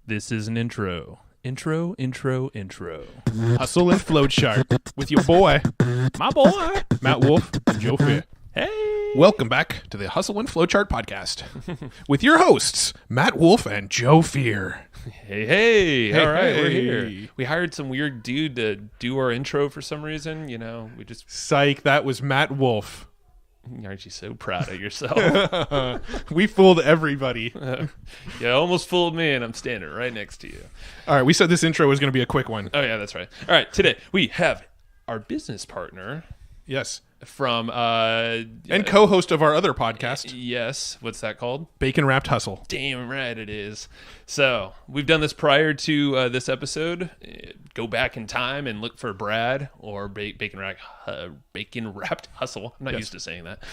This is an intro. Intro. Hustle and Flowchart with your boy, My boy, Matt Wolf and Joe Fear. hey. Welcome back to the Hustle and Flowchart podcast with your hosts, Matt Wolf and Joe Fear. Hey. All right, we're hey. here. We hired some weird dude to do our intro for some reason. You know, we just... Psych, that was Matt Wolf. Aren't you so proud of yourself? We fooled everybody. You almost fooled me, and I'm standing right next to you. All right, we said this intro was going to be a quick one. Oh, yeah, that's right. All right, today we have our business partner Yes. from... And co-host of our other podcast, Yes, what's that called? Bacon Wrapped Hustle. Damn right it is. So we've done this prior to this episode. Go back in time and look for Brad or Bacon Wrapped Hustle. I'm not used to saying that.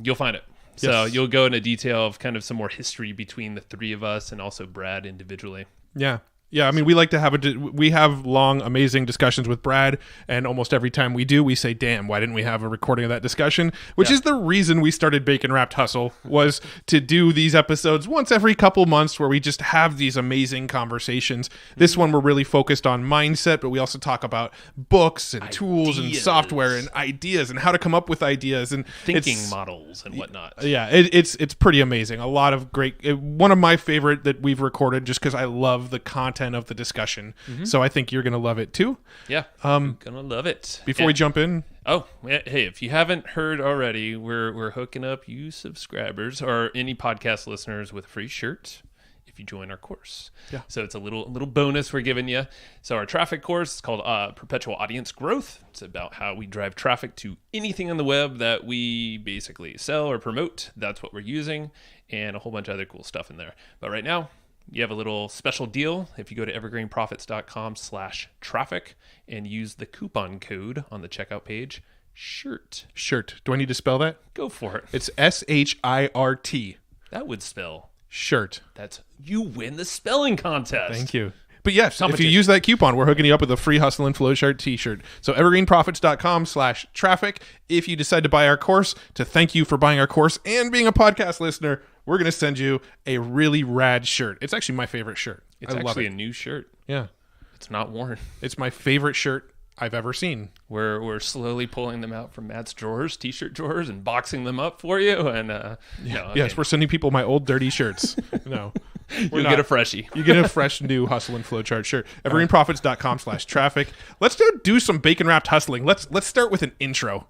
You'll find it. So Yes. you'll go into detail of kind of some more history between the three of us and also Brad individually. Yeah. Yeah, I mean, we like to have we have long, amazing discussions with Brad, and almost every time we do, we say, damn, why didn't we have a recording of that discussion? Which is the reason we started Bacon Wrapped Hustle, was to do these episodes once every couple months where we just have these amazing conversations. This one, we're really focused on mindset, but we also talk about books and tools and software and ideas and how to come up with ideas and Thinking models and whatnot. Yeah, it's pretty amazing. A lot of great... one of my favorite that we've recorded just because I love the content of the discussion. So I think you're going to love it too. Yeah, I'm gonna love it. Before we jump in, Oh, hey, if you haven't heard already, we're hooking up you subscribers or any podcast listeners with a free shirt if you join our course. Yeah. So it's a little bonus we're giving you. So our traffic course is called Perpetual Audience Growth. It's about how we drive traffic to anything on the web that we basically sell or promote. That's what we're using, and a whole bunch of other cool stuff in there. But right now, you have a little special deal if you go to evergreenprofits.com/traffic and use the coupon code on the checkout page, shirt. do I need to spell that? Go for it. It's SHIRT. That would spell. Shirt. That's you win the spelling contest. Thank you. But yes, if you Competition. use that coupon, we're hooking you up with a free Hustle and Flowchart t-shirt. So evergreenprofits.com/traffic. If you decide to buy our course, to thank you for buying our course and being a podcast listener, we're going to send you a really rad shirt. It's actually my favorite shirt. It's I love actually it. a new shirt. Yeah. It's not worn. It's my favorite shirt I've ever seen. We're slowly pulling them out from Matt's drawers, t-shirt drawers, and boxing them up for you. And Yes, we're sending people my old dirty shirts. No. You'll get a freshie. You get a fresh new Hustle and Flowchart shirt. Evergreenprofits.com/traffic. Let's do some bacon wrapped hustling. Let's start with an intro.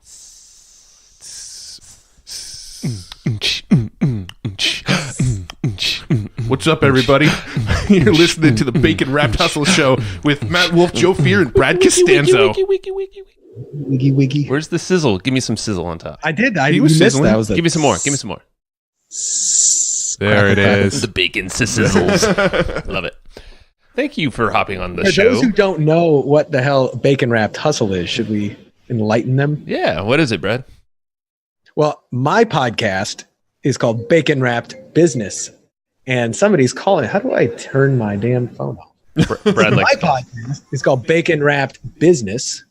What's up, everybody? You're listening to the Bacon Wrapped Hustle Show with Matt Wolf, Joe Fear, and Brad Costanzo. Wiggy. Where's the sizzle? Give me some sizzle on top. I did. He was missed sizzling. that. Was Give me some more. Give me some more. There it is. The bacon sizzles. Love it. Thank you for hopping on the For show. those who don't know what the hell bacon wrapped hustle is, should we enlighten them? Yeah. What is it, Brad? Well, my podcast is called Bacon Wrapped Business, and somebody's calling. How do I turn my damn phone off? Brad My likes podcast is called Bacon Wrapped Business.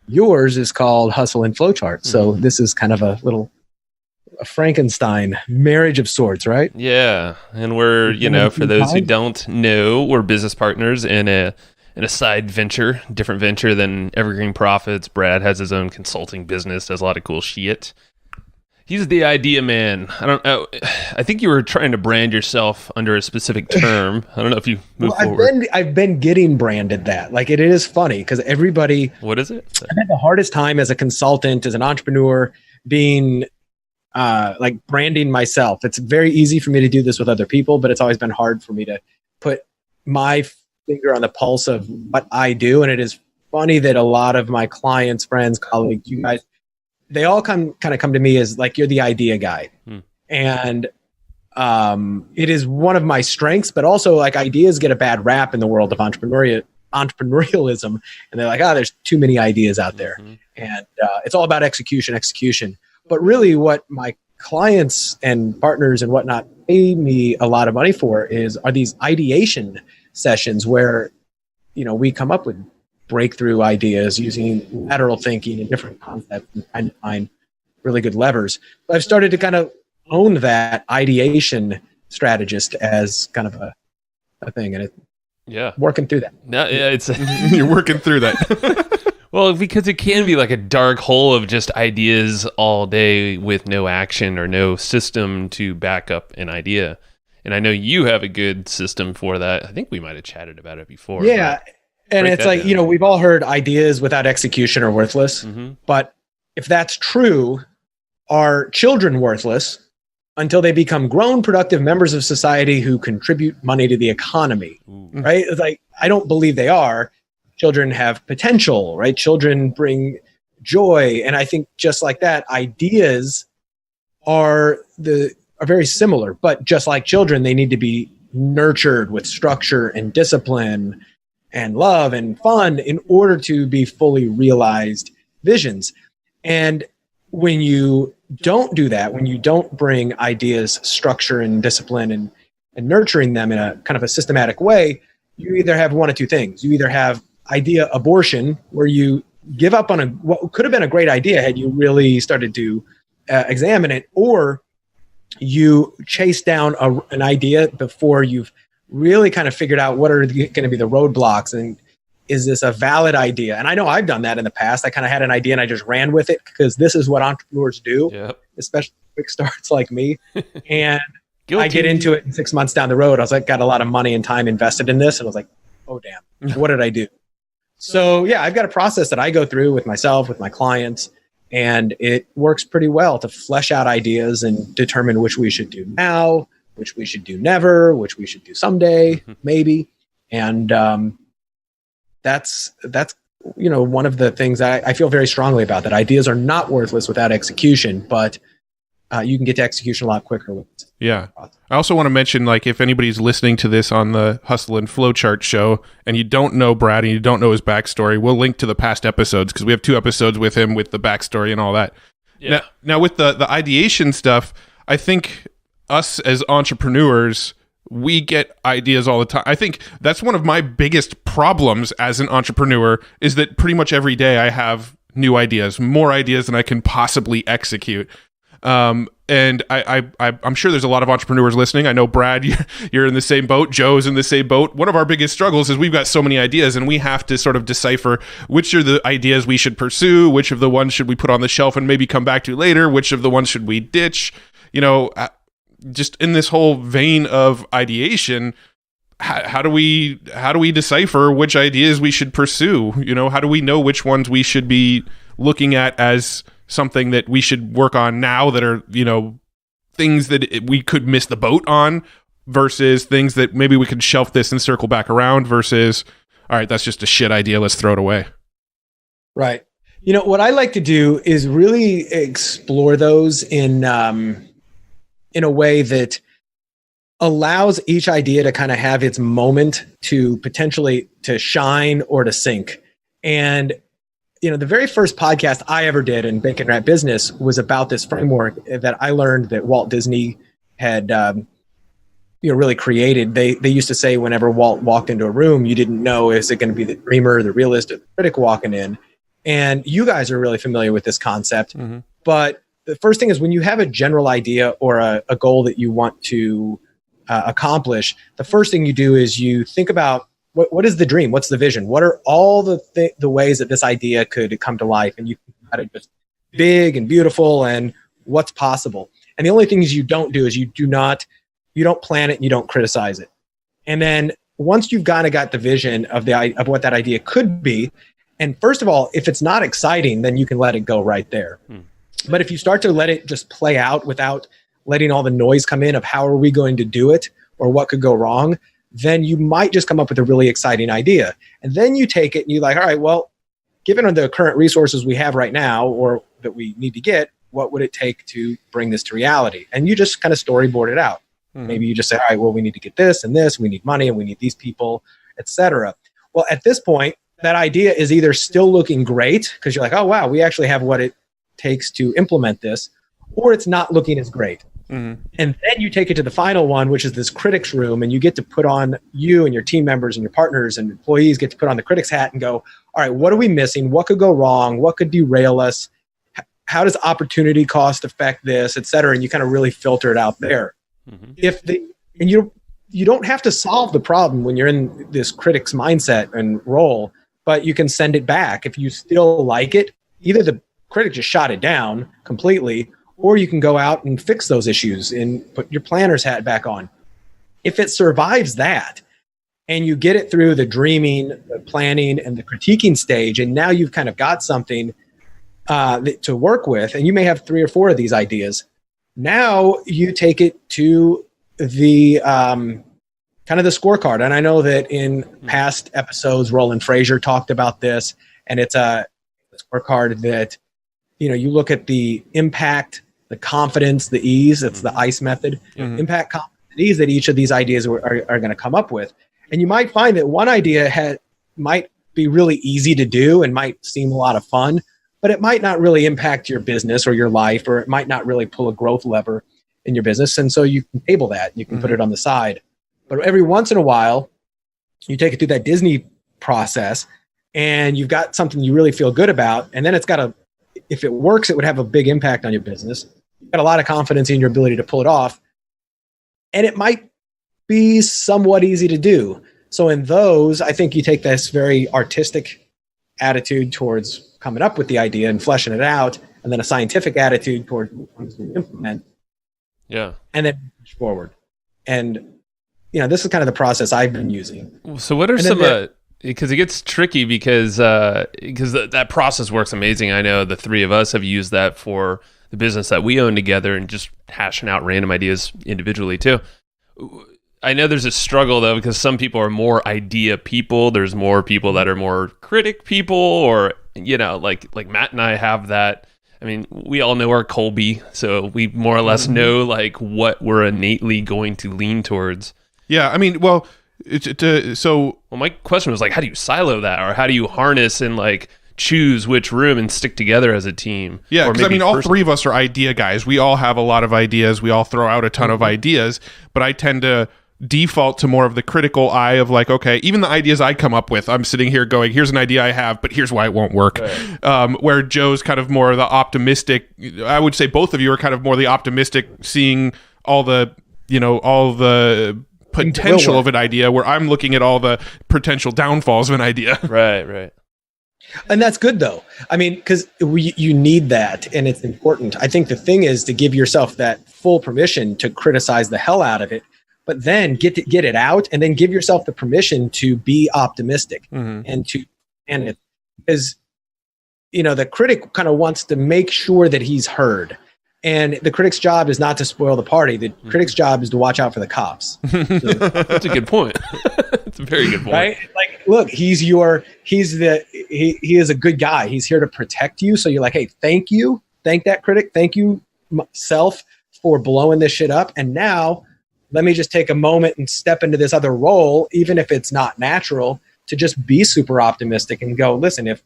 Yours is called Hustle and Flowchart. So this is kind of a Frankenstein marriage of sorts, right? Yeah, and we're, for those who don't know, we're business partners in a side venture, different venture than Evergreen Profits. Brad has his own consulting business, does a lot of cool shit. He's the idea man. I don't know. I think you were trying to brand yourself under a specific term. I don't know if you moved forward. I've been getting branded that. Like, it is funny because everybody. What is it? I've had the hardest time as a consultant, as an entrepreneur, being branding myself. It's very easy for me to do this with other people, but it's always been hard for me to put my finger on the pulse of what I do. And it is funny that a lot of my clients, friends, colleagues, you guys, they all come to me as like, you're the idea guy. And it is one of my strengths, but also like ideas get a bad rap in the world of entrepreneurialism. And they're like, there's too many ideas out there. And it's all about execution. But really what my clients and partners and whatnot pay me a lot of money for are these ideation sessions where, we come up with breakthrough ideas using lateral thinking and different concepts and trying to find really good levers. But I've started to kind of own that ideation strategist as kind of a thing, and Yeah. working through that. No, yeah, it's You're working through that. well, because it can be like a dark hole of just ideas all day with no action or no system to back up an idea. And I know you have a good system for that. I think we might have chatted about it before. Yeah. And break it's that like, down. you know, we've all heard ideas without execution are worthless. Mm-hmm. But if that's true, are children worthless until they become grown, productive members of society who contribute money to the economy? Ooh. Right? It's like, I don't believe they are. Children have potential, right? Children bring joy. And I think just like that, ideas are very similar, but just like children, they need to be nurtured with structure and discipline and love and fun in order to be fully realized visions. And when you don't do that, when you don't bring ideas, structure and discipline and nurturing them in a kind of a systematic way, you either have one of two things. You either have idea abortion, where you give up on what could have been a great idea had you really started to examine it, or you chase down an idea before you've really kind of figured out what are going to be the roadblocks, and is this a valid idea? And I know I've done that in the past. I kind of had an idea and I just ran with it because this is what entrepreneurs do, Yep. especially quick starts like me. And Guilty. I get into it, and 6 months down the road, I was like, got a lot of money and time invested in this. And I was like, oh, damn, what did I do? So yeah, I've got a process that I go through with myself, with my clients, and it works pretty well to flesh out ideas and determine which we should do now, which we should do never, which we should do someday, maybe. And that's you know, one of the things I feel very strongly about, that ideas are not worthless without execution, but you can get to execution a lot quicker with it. Yeah. I also want to mention, like, if anybody's listening to this on the Hustle and Flowchart show and you don't know Brad and you don't know his backstory, we'll link to the past episodes because we have 2 episodes with him with the backstory and all that. Yeah. Now with the ideation stuff, I think us as entrepreneurs, we get ideas all the time. I think that's one of my biggest problems as an entrepreneur, is that pretty much every day I have new ideas, more ideas than I can possibly execute. And I'm sure there's a lot of entrepreneurs listening. I know, Brad, you're in the same boat. Joe's in the same boat. One of our biggest struggles is we've got so many ideas, and we have to sort of decipher which are the ideas we should pursue, which of the ones should we put on the shelf and maybe come back to later, which of the ones should we ditch, you know, just in this whole vein of ideation. How do we decipher which ideas we should pursue? You know, how do we know which ones we should be looking at as something that we should work on now, that are, you know, things that we could miss the boat on, versus things that maybe we could shelf this and circle back around, versus, all right, that's just a shit idea, let's throw it away. Right. You know, what I like to do is really explore those in a way that allows each idea to kind of have its moment to potentially to shine or to sink. And you know, the very first podcast I ever did in Bacon Wrap Business was about this framework that I learned that Walt Disney had, really created. They used to say whenever Walt walked into a room, you didn't know, is it going to be the dreamer, the realist, or the critic walking in? And you guys are really familiar with this concept. Mm-hmm. But the first thing is, when you have a general idea or a goal that you want to accomplish, the first thing you do is you think about, what is the dream? What's the vision? What are all the ways that this idea could come to life? And you think about it just big and beautiful and what's possible. And the only things you don't do is you don't plan it and you don't criticize it. And then once you've kind of got the vision of what that idea could be, and first of all, if it's not exciting, then you can let it go right there. But if you start to let it just play out without letting all the noise come in of how are we going to do it or what could go wrong, then you might just come up with a really exciting idea. And then you take it and you're like, all right, well, given the current resources we have right now or that we need to get, what would it take to bring this to reality? And you just kind of storyboard it out. Maybe you just say, all right, well, we need to get this and this, we need money and we need these people, etc. Well, at this point, that idea is either still looking great because you're like, oh, wow, we actually have what it takes to implement this, or it's not looking as great. And then you take it to the final one, which is this critics room, and you get to put on, you and your team members and your partners and employees get to put on the critics hat and go, all right, what are we missing? What could go wrong? What could derail us? How does opportunity cost affect this, et cetera? And you kind of really filter it out there. you don't have to solve the problem when you're in this critic's mindset and role, but you can send it back. If you still like it, either the critic just shot it down completely, or you can go out and fix those issues and put your planner's hat back on. If it survives that, and you get it through the dreaming, the planning, and the critiquing stage, and now you've kind of got something to work with, and you may have 3 or 4 of these ideas. Now you take it to the kind of the scorecard. And I know that in past episodes, Roland Frazier talked about this, and it's a scorecard that, you look at the impact, the confidence, the ease. It's the ICE method. Impact, confidence, and ease that each of these ideas are going to come up with. And you might find that one idea might be really easy to do and might seem a lot of fun, but it might not really impact your business or your life, or it might not really pull a growth lever in your business. And so you can table that. You can put it on the side. But every once in a while, you take it through that Disney process, and you've got something you really feel good about. And then if it works, it would have a big impact on your business. You've got a lot of confidence in your ability to pull it off. And it might be somewhat easy to do. So in those, I think you take this very artistic attitude towards coming up with the idea and fleshing it out, and then a scientific attitude toward implement. Yeah. And then push forward. And, this is kind of the process I've been using. So what are some, because it gets tricky because that process works amazing. I know the 3 of us have used that for the business that we own together, and just hashing out random ideas individually too. I know there's a struggle though, because some people are more idea people. There's more people that are more critic people, or, like Matt and I have that. I mean, we all know our Colby, so we more or less know like what we're innately going to lean towards. Yeah. I mean, well, my question was like, how do you silo that, or how do you harness and like choose which room and stick together as a team? Yeah, because I mean, all 3 of us are idea guys. We all have a lot of ideas. We all throw out a ton of ideas, but I tend to default to more of the critical eye of like, okay, even the ideas I come up with, I'm sitting here going, here's an idea I have, but here's why it won't work. Right. Where Joe's kind of more the optimistic. I would say both of you are kind of more the optimistic, seeing all the potential of an idea, where I'm looking at all the potential downfalls of an idea. Right. And that's good though. I mean, because you need that, and it's important. I think the thing is to give yourself that full permission to criticize the hell out of it, but then get it out, and then give yourself the permission to be optimistic and it. Because, the critic kind of wants to make sure that he's heard. And the critic's job is not to spoil the party. The critic's job is to watch out for the cops. So, that's a good point. That's a very good point. Right? Like, look, he is a good guy. He's here to protect you. So you're like, hey, thank you. Thank that critic. Thank you, self, for blowing this shit up. And now let me just take a moment and step into this other role, even if it's not natural, to just be super optimistic and go, listen, if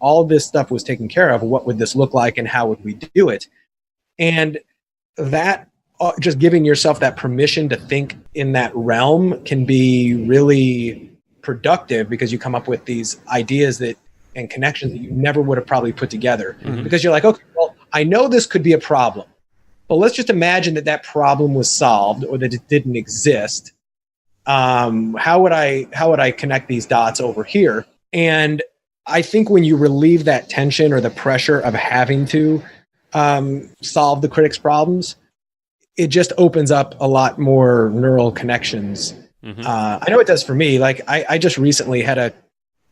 all this stuff was taken care of, what would this look like and how would we do it? And that just giving yourself that permission to think in that realm can be really productive, because you come up with these ideas and connections that you never would have probably put together. Because you're like, okay, well, I know this could be a problem, but let's just imagine that problem was solved, or that it didn't exist. How would I connect these dots over here? And I think when you relieve that tension or the pressure of having to solve the critic's problems, it just opens up a lot more neural connections. I know it does for me. Like I just recently had a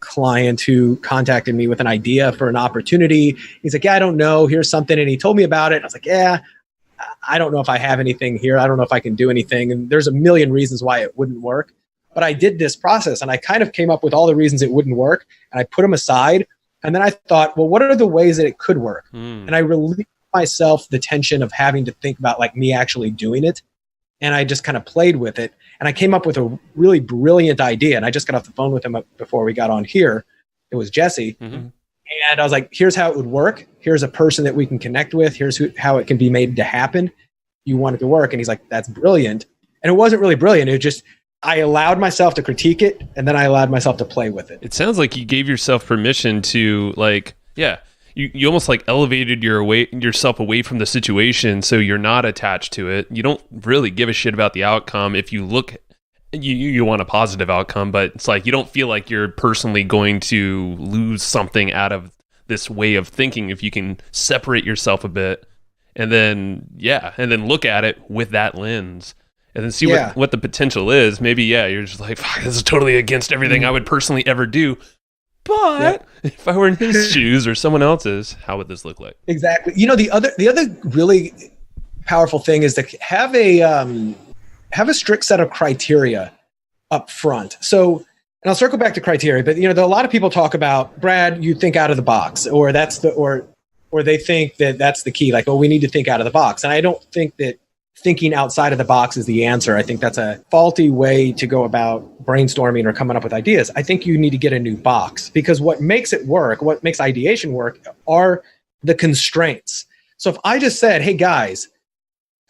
client who contacted me with an idea for an opportunity. He's like, yeah, I don't know. Here's something. And he told me about it. I was like, yeah, I don't know if I have anything here. I don't know if I can do anything. And there's a million reasons why it wouldn't work. But I did this process, and I kind of came up with all the reasons it wouldn't work, and I put them aside. And then I thought, well, what are the ways that it could work? And I relieved myself the tension of having to think about like me actually doing it. And I just kind of played with it. And I came up with a really brilliant idea. And I just got off the phone with him before we got on here. It was Jesse. And I was like, here's how it would work. Here's a person that we can connect with. Here's how it can be made to happen. You want it to work. And he's like, that's brilliant. And it wasn't really brilliant. It was just, I allowed myself to critique it, and then I allowed myself to play with it. It sounds like you gave yourself permission to like, yeah, you almost like elevated yourself away from the situation, so you're not attached to it. You don't really give a shit about the outcome if you look you want a positive outcome, but it's like you don't feel like you're personally going to lose something out of this way of thinking if you can separate yourself a bit and then look at it with that lens and then see what the potential is. Maybe you're just like, fuck, this is totally against everything I would personally ever do, but if I were in his shoes or someone else's, how would this look like? Exactly. The other really powerful thing is to have a strict set of criteria up front. So, and I'll circle back to criteria, but a lot of people talk about, Brad, you think out of the box, or or they think that that's the key. Like, we need to think out of the box. And I don't think that thinking outside of the box is the answer. I think that's a faulty way to go about brainstorming or coming up with ideas. I think you need to get a new box, because what makes it work, what makes ideation work, are the constraints. So if I just said, hey guys,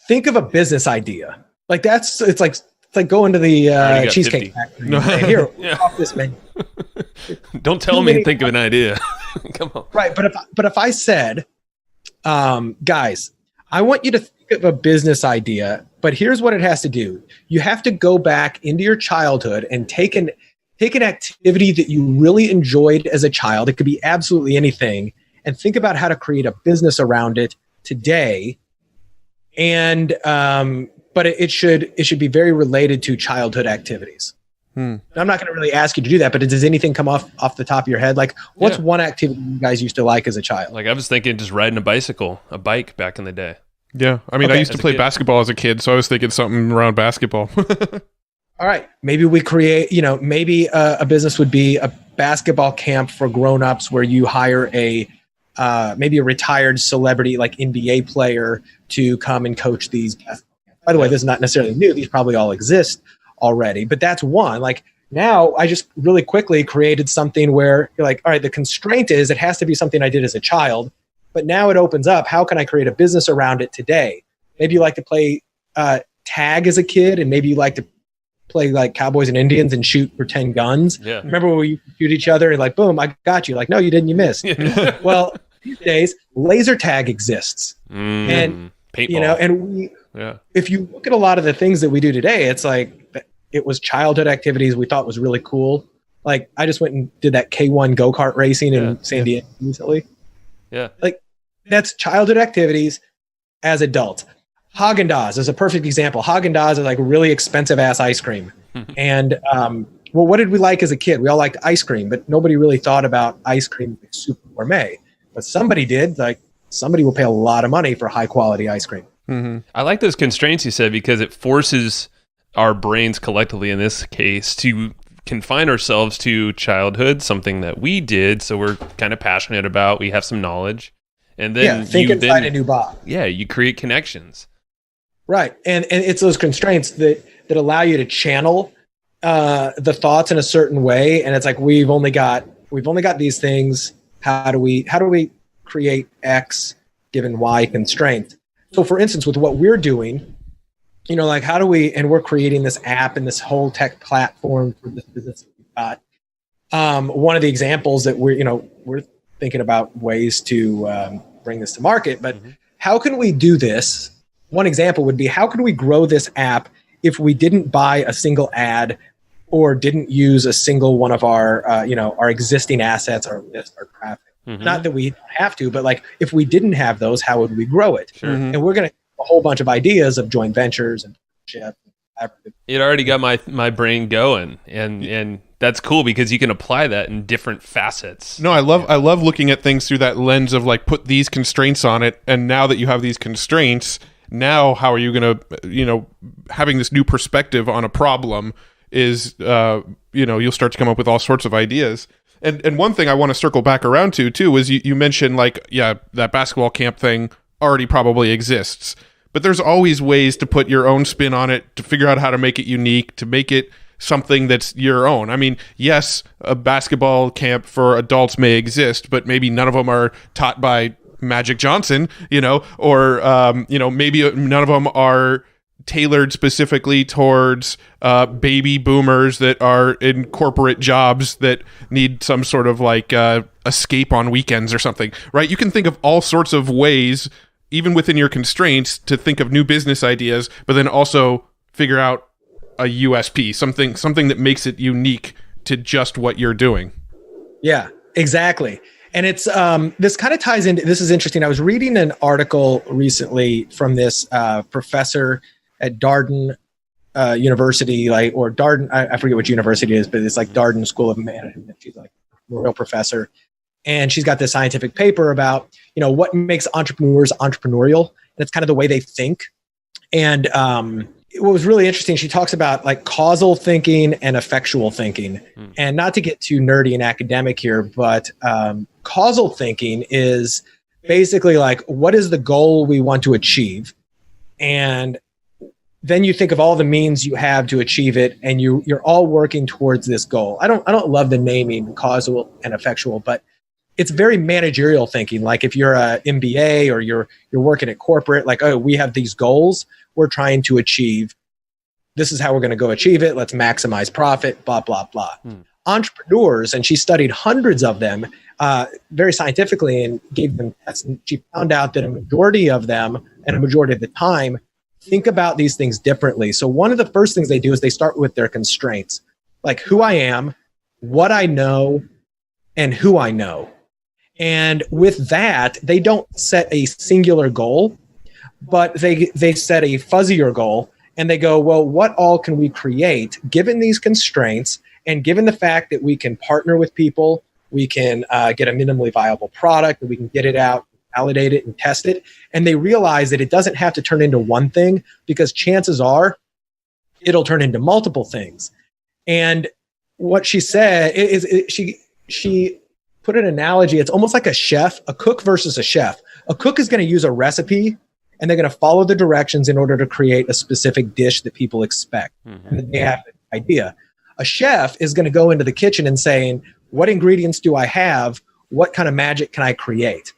think of a business idea. Like it's like going to the Cheesecake Factory. No. And here, off this menu. Don't tell me to think of an idea. Come on. Right, but if I said, guys, I want you to think of a business idea, but here's what it has to do. You have to go back into your childhood and take an activity that you really enjoyed as a child. It could be absolutely anything, and think about how to create a business around it today. And but it should be very related to childhood activities. I'm not going to really ask you to do that, but does anything come off the top of your head? Like, what's one activity you guys used to like as a child? Like, I was thinking just riding a bike back in the day. Yeah. I mean, I used to play basketball as a kid, so I was thinking something around basketball. All right. Maybe we create, maybe a business would be a basketball camp for grown-ups where you hire maybe a retired celebrity like NBA player to come and coach these. By the way, this is not necessarily new. These probably all exist already, but that's one. Like, now I just really quickly created something where you're like, all right, the constraint is it has to be something I did as a child, but now it opens up. How can I create a business around it today? Maybe you like to play tag as a kid, and maybe you like to play like Cowboys and Indians and shoot pretend guns. Yeah. Remember when we shoot each other and like, boom, I got you. Like, no, you didn't, you missed. Well, these days, laser tag exists. And, paintball. And if you look at a lot of the things that we do today, it's like, it was childhood activities we thought was really cool. Like, I just went and did that K1 go-kart racing in San Diego recently. Yeah. Like, that's childhood activities as adults. Haagen-Dazs is a perfect example. Haagen-Dazs is like really expensive ass ice cream. And, what did we like as a kid? We all liked ice cream, but nobody really thought about ice cream like super gourmet. But somebody did. Like, somebody will pay a lot of money for high quality ice cream. I like those constraints you said, because it forces our brains collectively, in this case, to confine ourselves to childhood, something that we did, so we're kind of passionate about, we have some knowledge, and then think inside a new box. You create connections, right? And it's those constraints that allow you to channel the thoughts in a certain way. And it's like, we've only got these things. How do we create X given Y constraint? So for instance, with what we're doing, like, how do we, and we're creating this app and this whole tech platform for this business that we've got. One of the examples that we're thinking about ways to bring this to market, but how can we do this? One example would be, how can we grow this app if we didn't buy a single ad or didn't use a single one of our, our existing assets, our list, our traffic? Not that we have to, but like, if we didn't have those, how would we grow it? Sure. And we're going to a whole bunch of ideas of joint ventures and partnership. It already got my brain going, and that's cool because you can apply that in different facets. No, I love looking at things through that lens of like, put these constraints on it, and now that you have these constraints, now how are you going to, having this new perspective on a problem is, you'll start to come up with all sorts of ideas. And one thing I want to circle back around to too is you mentioned like, that basketball camp thing already probably exists, but there's always ways to put your own spin on it, to figure out how to make it unique, to make it something that's your own. I mean, yes, a basketball camp for adults may exist, but maybe none of them are taught by Magic Johnson, or maybe none of them are tailored specifically towards baby boomers that are in corporate jobs that need some sort of like escape on weekends or something, right? You can think of all sorts of ways, even within your constraints, to think of new business ideas, but then also figure out a USP, something that makes it unique to just what you're doing. Yeah, exactly. And it's this kind of ties into, this is interesting. I was reading an article recently from this professor at Darden University, or Darden, I forget which university it is, but it's like Darden School of Management. She's like a real professor. And she's got this scientific paper about, what makes entrepreneurs entrepreneurial. And it's kind of the way they think. And what was really interesting, she talks about like causal thinking and effectual thinking. And not to get too nerdy and academic here, but causal thinking is basically like, what is the goal we want to achieve? And then you think of all the means you have to achieve it, and you're all working towards this goal. I don't love the naming causal and effectual, but it's very managerial thinking. Like if you're a MBA or you're working at corporate, like, oh, we have these goals we're trying to achieve. This is how we're going to go achieve it. Let's maximize profit, blah, blah, blah. Entrepreneurs, and she studied hundreds of them very scientifically and gave them tests. And she found out that a majority of them, and a majority of the time, think about these things differently. So one of the first things they do is they start with their constraints, like who I am, what I know, and who I know. And with that, they don't set a singular goal, but they set a fuzzier goal, and they go, well, what all can we create given these constraints, and given the fact that we can partner with people, we can get a minimally viable product, and we can get it out, validate it, and test it. And they realize that it doesn't have to turn into one thing, because chances are it'll turn into multiple things. And what she said is she put an analogy. It's almost like a cook versus a chef. A cook is going to use a recipe, and they're going to follow the directions in order to create a specific dish that people expect. And they have an idea. A chef is going to go into the kitchen and saying, what ingredients do I have? What kind of magic can I create?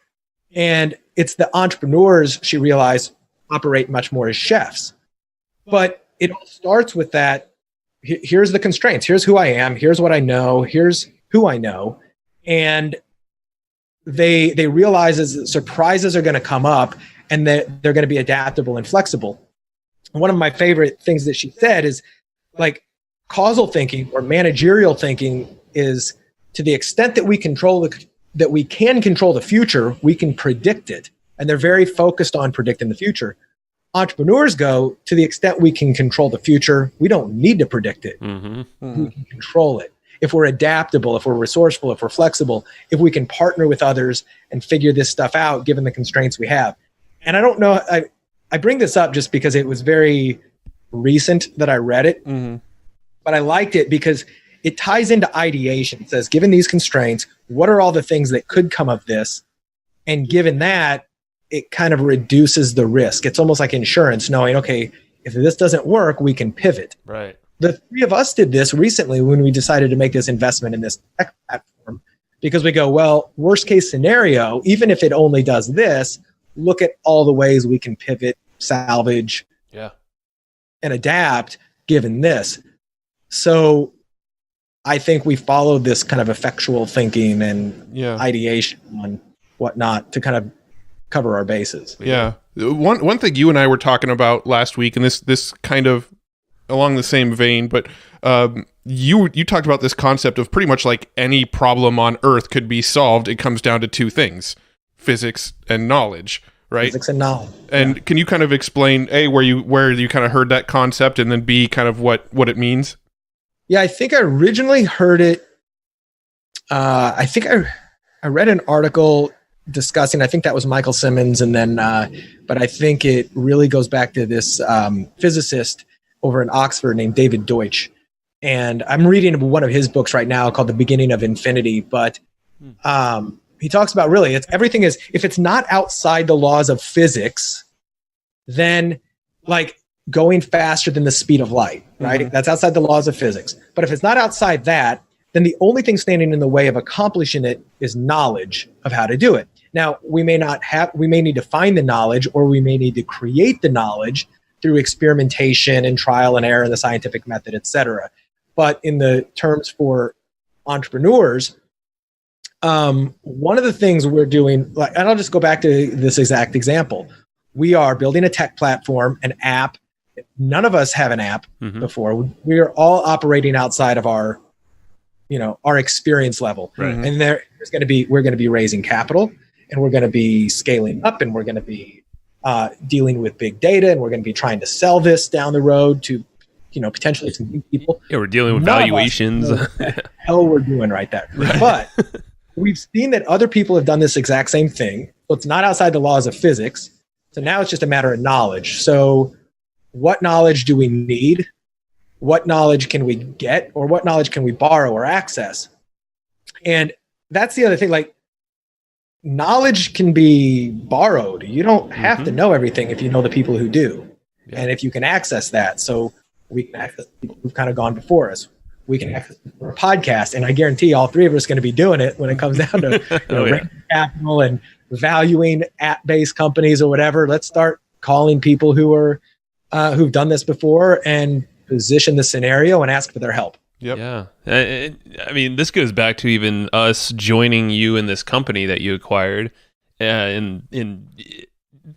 And it's the entrepreneurs, she realized, operate much more as chefs. But it all starts with that. Here's the constraints. Here's who I am. Here's what I know. Here's who I know. And they realize that surprises are going to come up, and that they're going to be adaptable and flexible. One of my favorite things that she said is, like, causal thinking or managerial thinking is, to the extent that we can control the future, we can predict it. And they're very focused on predicting the future. Entrepreneurs go, to the extent we can control the future, we don't need to predict it. We can control it. If we're adaptable, if we're resourceful, if we're flexible, if we can partner with others and figure this stuff out, given the constraints we have. And I don't know, I bring this up just because it was very recent that I read it, but I liked it because it ties into ideation. It says, given these constraints, what are all the things that could come of this? And given that, it kind of reduces the risk. It's almost like insurance, knowing, okay, if this doesn't work, we can pivot. Right. The three of us did this recently when we decided to make this investment in this tech platform, because we go, well, worst case scenario, even if it only does this, look at all the ways we can pivot, salvage, and adapt given this. So I think we followed this kind of effectual thinking and ideation and whatnot to kind of cover our bases. Yeah. One thing you and I were talking about last week, and this kind of along the same vein, but you talked about this concept of pretty much like any problem on Earth could be solved. It comes down to two things: physics and knowledge, right? Physics and knowledge. And can you kind of explain, A, where you kind of heard that concept, and then B, kind of what it means? Yeah, I think I originally heard it. I think I read an article discussing, I think that was Michael Simmons, and then, but I think it really goes back to this physicist over in Oxford named David Deutsch. And I'm reading one of his books right now called The Beginning of Infinity. But he talks about, really, everything is, if it's not outside the laws of physics, then like going faster than the speed of light, right? That's outside the laws of physics. But if it's not outside that, then the only thing standing in the way of accomplishing it is knowledge of how to do it. Now, we may need to find the knowledge, or we may need to create the knowledge through experimentation and trial and error in the scientific method, et cetera. But in the terms for entrepreneurs, one of the things we're doing, and I'll just go back to this exact example. We are building a tech platform, an app none of us have an app before. We are all operating outside of our, our experience level. Right. And we're going to be raising capital, and we're going to be scaling up, and we're going to be dealing with big data, and we're going to be trying to sell this down the road to, potentially some new people. Yeah, we're dealing with valuations. What the hell we're doing right there. Right. But we've seen that other people have done this exact same thing. So it's not outside the laws of physics. So now it's just a matter of knowledge. So what knowledge do we need? What knowledge can we get? Or what knowledge can we borrow or access? And that's the other thing. Like, knowledge can be borrowed. You don't have to know everything if you know the people who do. Yeah. And if you can access that. So we can access people who've kind of gone before us. We can access a podcast, and I guarantee all three of us are going to be doing it when it comes down to raising capital and valuing app-based companies or whatever. Let's start calling people who are who've done this before and position the scenario and ask for their help. Yep. Yeah. I mean, this goes back to even us joining you in this company that you acquired,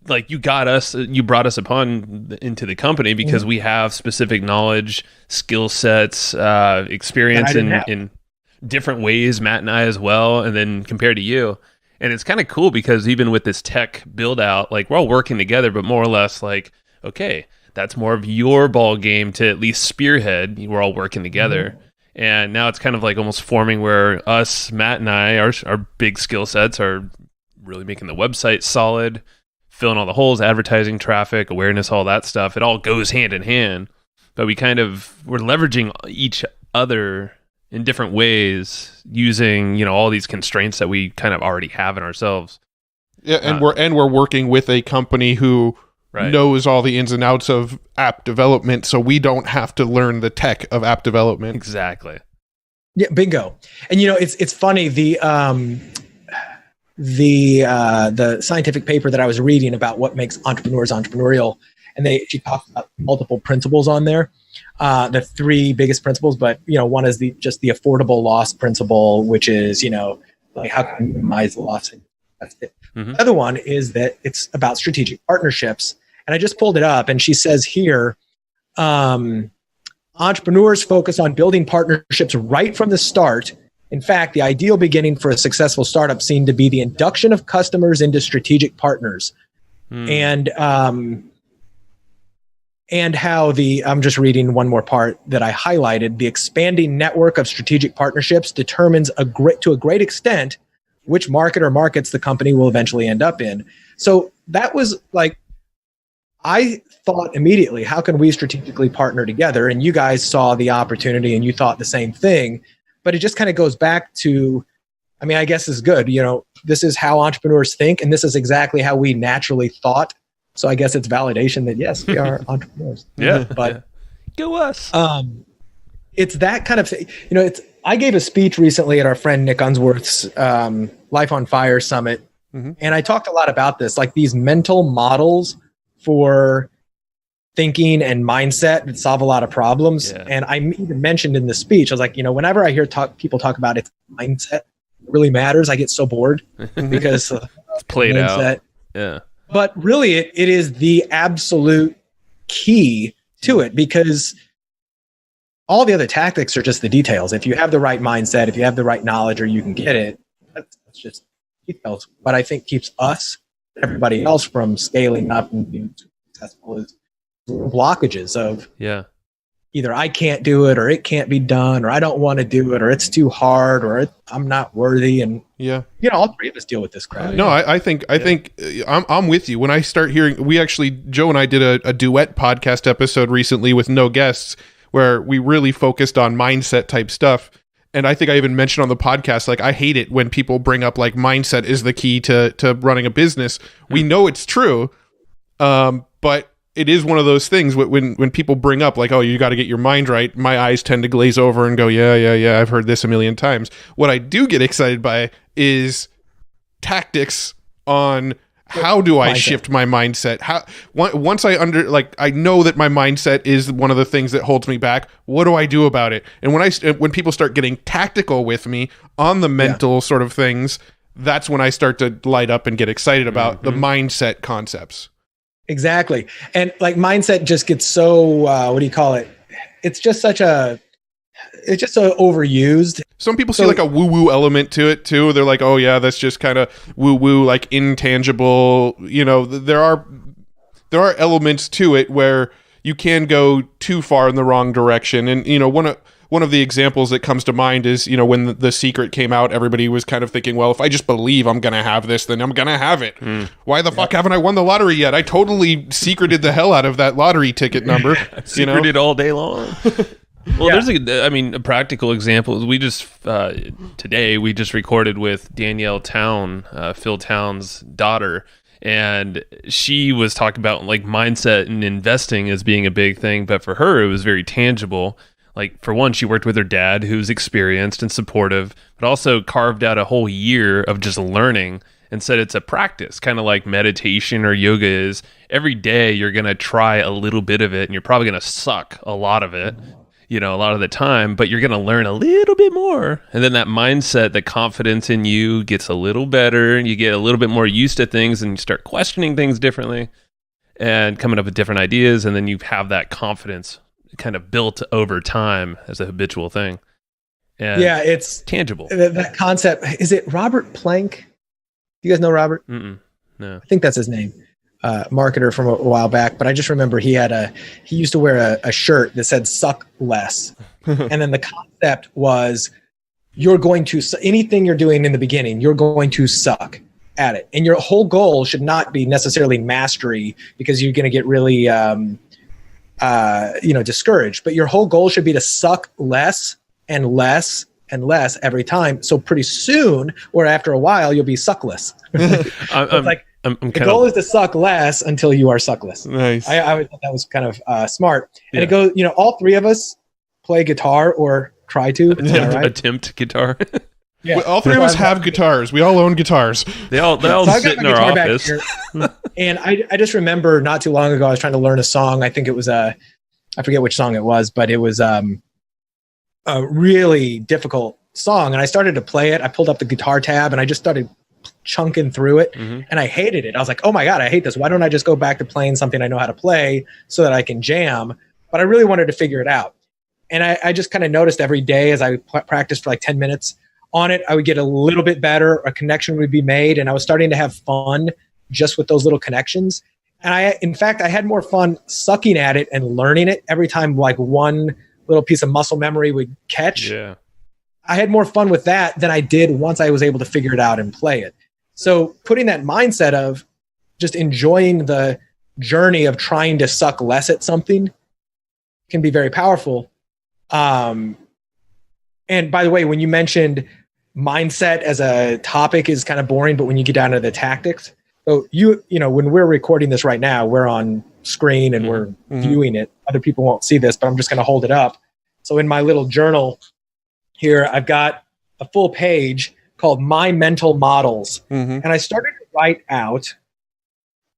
like you brought us into the company because we have specific knowledge, skill sets, experience in different ways, Matt and I as well, and then compared to you. And it's kind of cool because even with this tech build out, like we're all working together, but more or less like, okay, that's more of your ball game to at least spearhead. We're all working together. And now it's kind of like almost forming where us, Matt and I, our big skill sets are really making the website solid, filling all the holes, advertising, traffic, awareness, all that stuff. It all goes hand in hand, but we're leveraging each other in different ways using, all these constraints that we kind of already have in ourselves. Yeah. And we're working with a company who knows all the ins and outs of app development. So we don't have to learn the tech of app development. Exactly. Yeah. Bingo. And it's funny. The scientific paper that I was reading about what makes entrepreneurs entrepreneurial, and she talks about multiple principles on there, the three biggest principles, but one is just the affordable loss principle, which is like how can you minimize the loss. That's it. The other one is that it's about strategic partnerships, and I just pulled it up, and she says here, entrepreneurs focus on building partnerships right from the start. In fact, the ideal beginning for a successful startup seemed to be the induction of customers into strategic partners. And how I'm just reading one more part that I highlighted, the expanding network of strategic partnerships determines to a great extent which market or markets the company will eventually end up in. So that was like, I thought immediately, how can we strategically partner together? And you guys saw the opportunity and you thought the same thing. But it just kind of goes back to, I guess is good. This is how entrepreneurs think, and this is exactly how we naturally thought. So I guess it's validation that yes, we are entrepreneurs. Yeah. But go us. It's that kind of thing. I gave a speech recently at our friend Nick Unsworth's Life on Fire Summit, and I talked a lot about this, like these mental models for thinking and mindset that solve a lot of problems. Yeah. And I even mentioned in the speech, I was like, whenever I hear people talk about its mindset really matters, I get so bored because it's played out. Yeah. But really it is the absolute key to it, because all the other tactics are just the details. If you have the right mindset, if you have the right knowledge, or you can get it, that's just details. What I think keeps us, everybody else, from scaling up and being successful is blockages of either I can't do it, or it can't be done, or I don't want to do it, or it's too hard, or I'm not worthy. And all three of us deal with this crap. No, I think I'm with you. When I start hearing, Joe and I did a duet podcast episode recently with no guests, where we really focused on mindset type stuff. And I think I even mentioned on the podcast, like, I hate it when people bring up like mindset is the key to running a business. We know it's true, but it is one of those things when people bring up like, oh, you got to get your mind right, my eyes tend to glaze over and go, yeah, I've heard this a million times. What I do get excited by is tactics on how do I shift my mindset? Once I know that my mindset is one of the things that holds me back, what do I do about it? And when people start getting tactical with me on the mental sort of things, that's when I start to light up and get excited about the mindset concepts. Exactly. And like mindset just gets so, what do you call it? It's just it's just so overused. Some people see like a woo-woo element to it too. They're like, oh yeah, that's just kind of woo-woo, like intangible. You know, there are elements to it where you can go too far in the wrong direction. And, you know, one of the examples that comes to mind is, you know, when the Secret came out, everybody was kind of thinking, well, if I just believe I'm going to have this, then I'm going to have it. Why the fuck haven't I won the lottery yet? I totally secreted the hell out of that lottery ticket number. Secreted all day long. Well, there's a practical example. We just, today, we just recorded with Danielle Town, Phil Town's daughter, and she was talking about like mindset and investing as being a big thing, but for her, it was very tangible. Like, for one, she worked with her dad, who's experienced and supportive, but also carved out a whole year of just learning and said it's a practice, kind of like meditation or yoga is. Every day, you're going to try a little bit of it, and you're probably going to suck a lot of it, you know, a lot of the time, but you're going to learn a little bit more. And then that mindset, the confidence in you gets a little better, and you get a little bit more used to things, and you start questioning things differently and coming up with different ideas, and then you have that confidence kind of built over time as a habitual thing. And yeah, it's tangible. That concept, is it Robert Plank? You guys know Robert? No. I think that's his name. Marketer from a while back, but I just remember he used to wear a shirt that said "suck less," and then the concept was you're going to anything you're doing in the beginning, you're going to suck at it, and your whole goal should not be necessarily mastery because you're going to get really discouraged. But your whole goal should be to suck less and less and less every time. So pretty soon, or after a while, you'll be suckless. The goal is to suck less until you are suckless. Nice. I always thought that was kind of smart. And it goes, all three of us play guitar or try to. Attempt guitar. Yeah. All three of us have guitars. We all own guitars. They all sit in our office. And I just remember not too long ago, I was trying to learn a song. I think it was I forget which song it was, but it was a really difficult song. And I started to play it. I pulled up the guitar tab and I just started chunking through it, and I hated it. I was like, oh my God, I hate this. Why don't I just go back to playing something I know how to play so that I can jam? But I really wanted to figure it out. And I just kind of noticed every day as I practiced for like 10 minutes on it, I would get a little bit better, a connection would be made, and I was starting to have fun just with those little connections. And in fact, I had more fun sucking at it and learning it every time like one little piece of muscle memory would catch. Yeah. I had more fun with that than I did once I was able to figure it out and play it. So putting that mindset of just enjoying the journey of trying to suck less at something can be very powerful. And by the way, when you mentioned mindset as a topic is kind of boring, but when you get down to the tactics, so when we're recording this right now, we're on screen and we're viewing it. Other people won't see this, but I'm just going to hold it up. So in my little journal here, I've got a full page called My Mental Models. And I started to write out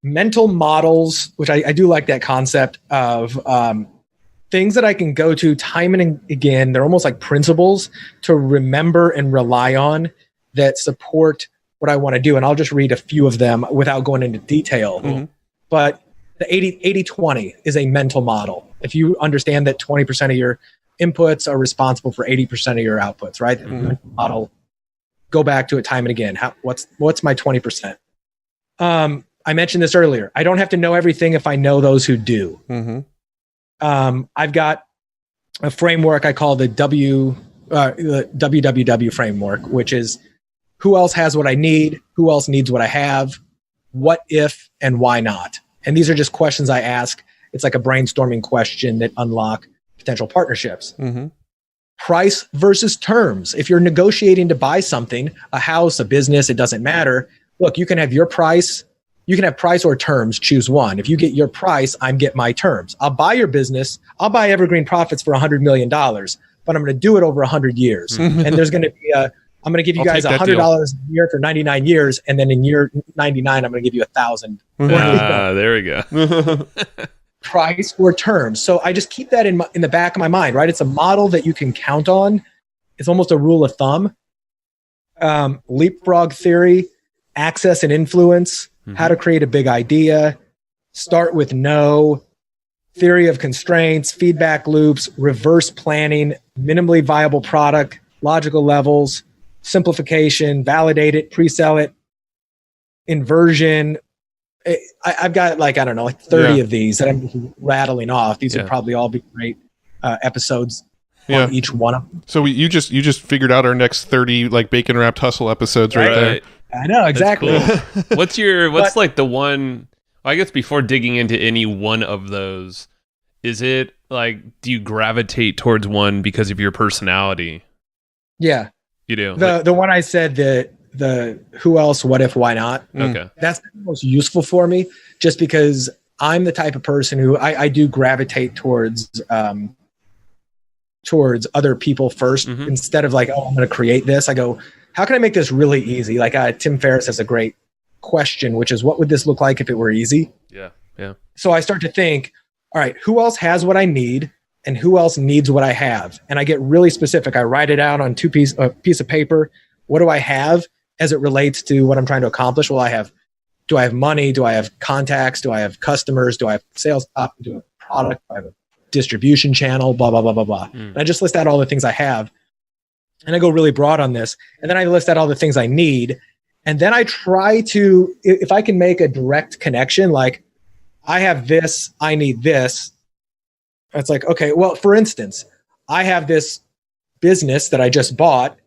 mental models, which I do like that concept of things that I can go to time and again. They're almost like principles to remember and rely on that support what I want to do. And I'll just read a few of them without going into detail. But the 80-20 is a mental model. If you understand that 20% of your inputs are responsible for 80% of your outputs, right? Mental model. Go back to it time and again. What's my 20%? I mentioned this earlier. I don't have to know everything if I know those who do. I've got a framework I call the WWW framework, which is who else has what I need, who else needs what I have, what if, and why not. And these are just questions I ask. It's like a brainstorming question that unlock potential partnerships. Price versus terms. If you're negotiating to buy something, a house, a business, it doesn't matter. Look, you can have your price. You can have price or terms. Choose one. If you get your price, I'm get my terms. I'll buy your business. I'll buy Evergreen Profits for $100 million, but I'm going to do it over 100 years. And there's going to be I'm going to give you guys $100 a year for 99 years. And then in year 99, I'm going to give you 1,000. There we go. Price or terms. So I just keep that in the back of my mind, right? It's a model that you can count on. It's almost a rule of thumb. Leapfrog theory, access and influence, how to create a big idea, start with no, theory of constraints, feedback loops, reverse planning, minimally viable product, logical levels, simplification, validate it, pre-sell it, inversion. I've got like 30 of these that I'm rattling off. These would probably all be great episodes on each one of them. So you just figured out our next 30 like bacon wrapped hustle episodes right there. I know, exactly. Cool. What's like the one, I guess before digging into any one of those, is it like, do you gravitate towards one because of your personality? Yeah. You do? The one I said, the who else, what if, why not? Okay. That's the most useful for me, just because I'm the type of person who I do gravitate towards other people first. Instead of like, oh, I'm going to create this. I go, how can I make this really easy? Like Tim Ferriss has a great question, which is, what would this look like if it were easy? Yeah. Yeah. So I start to think, all right, who else has what I need and who else needs what I have? And I get really specific. I write it out on a piece of paper. What do I have as it relates to what I'm trying to accomplish? Well, do I have money? Do I have contacts? Do I have customers? Do I have sales staff? Do I have a product? Do I have a distribution channel? Blah, blah, blah, blah, blah. And I just list out all the things I have. And I go really broad on this. And then I list out all the things I need. And then I try to, if I can make a direct connection, like I have this, I need this. It's like, okay, well, for instance, I have this business that I just bought.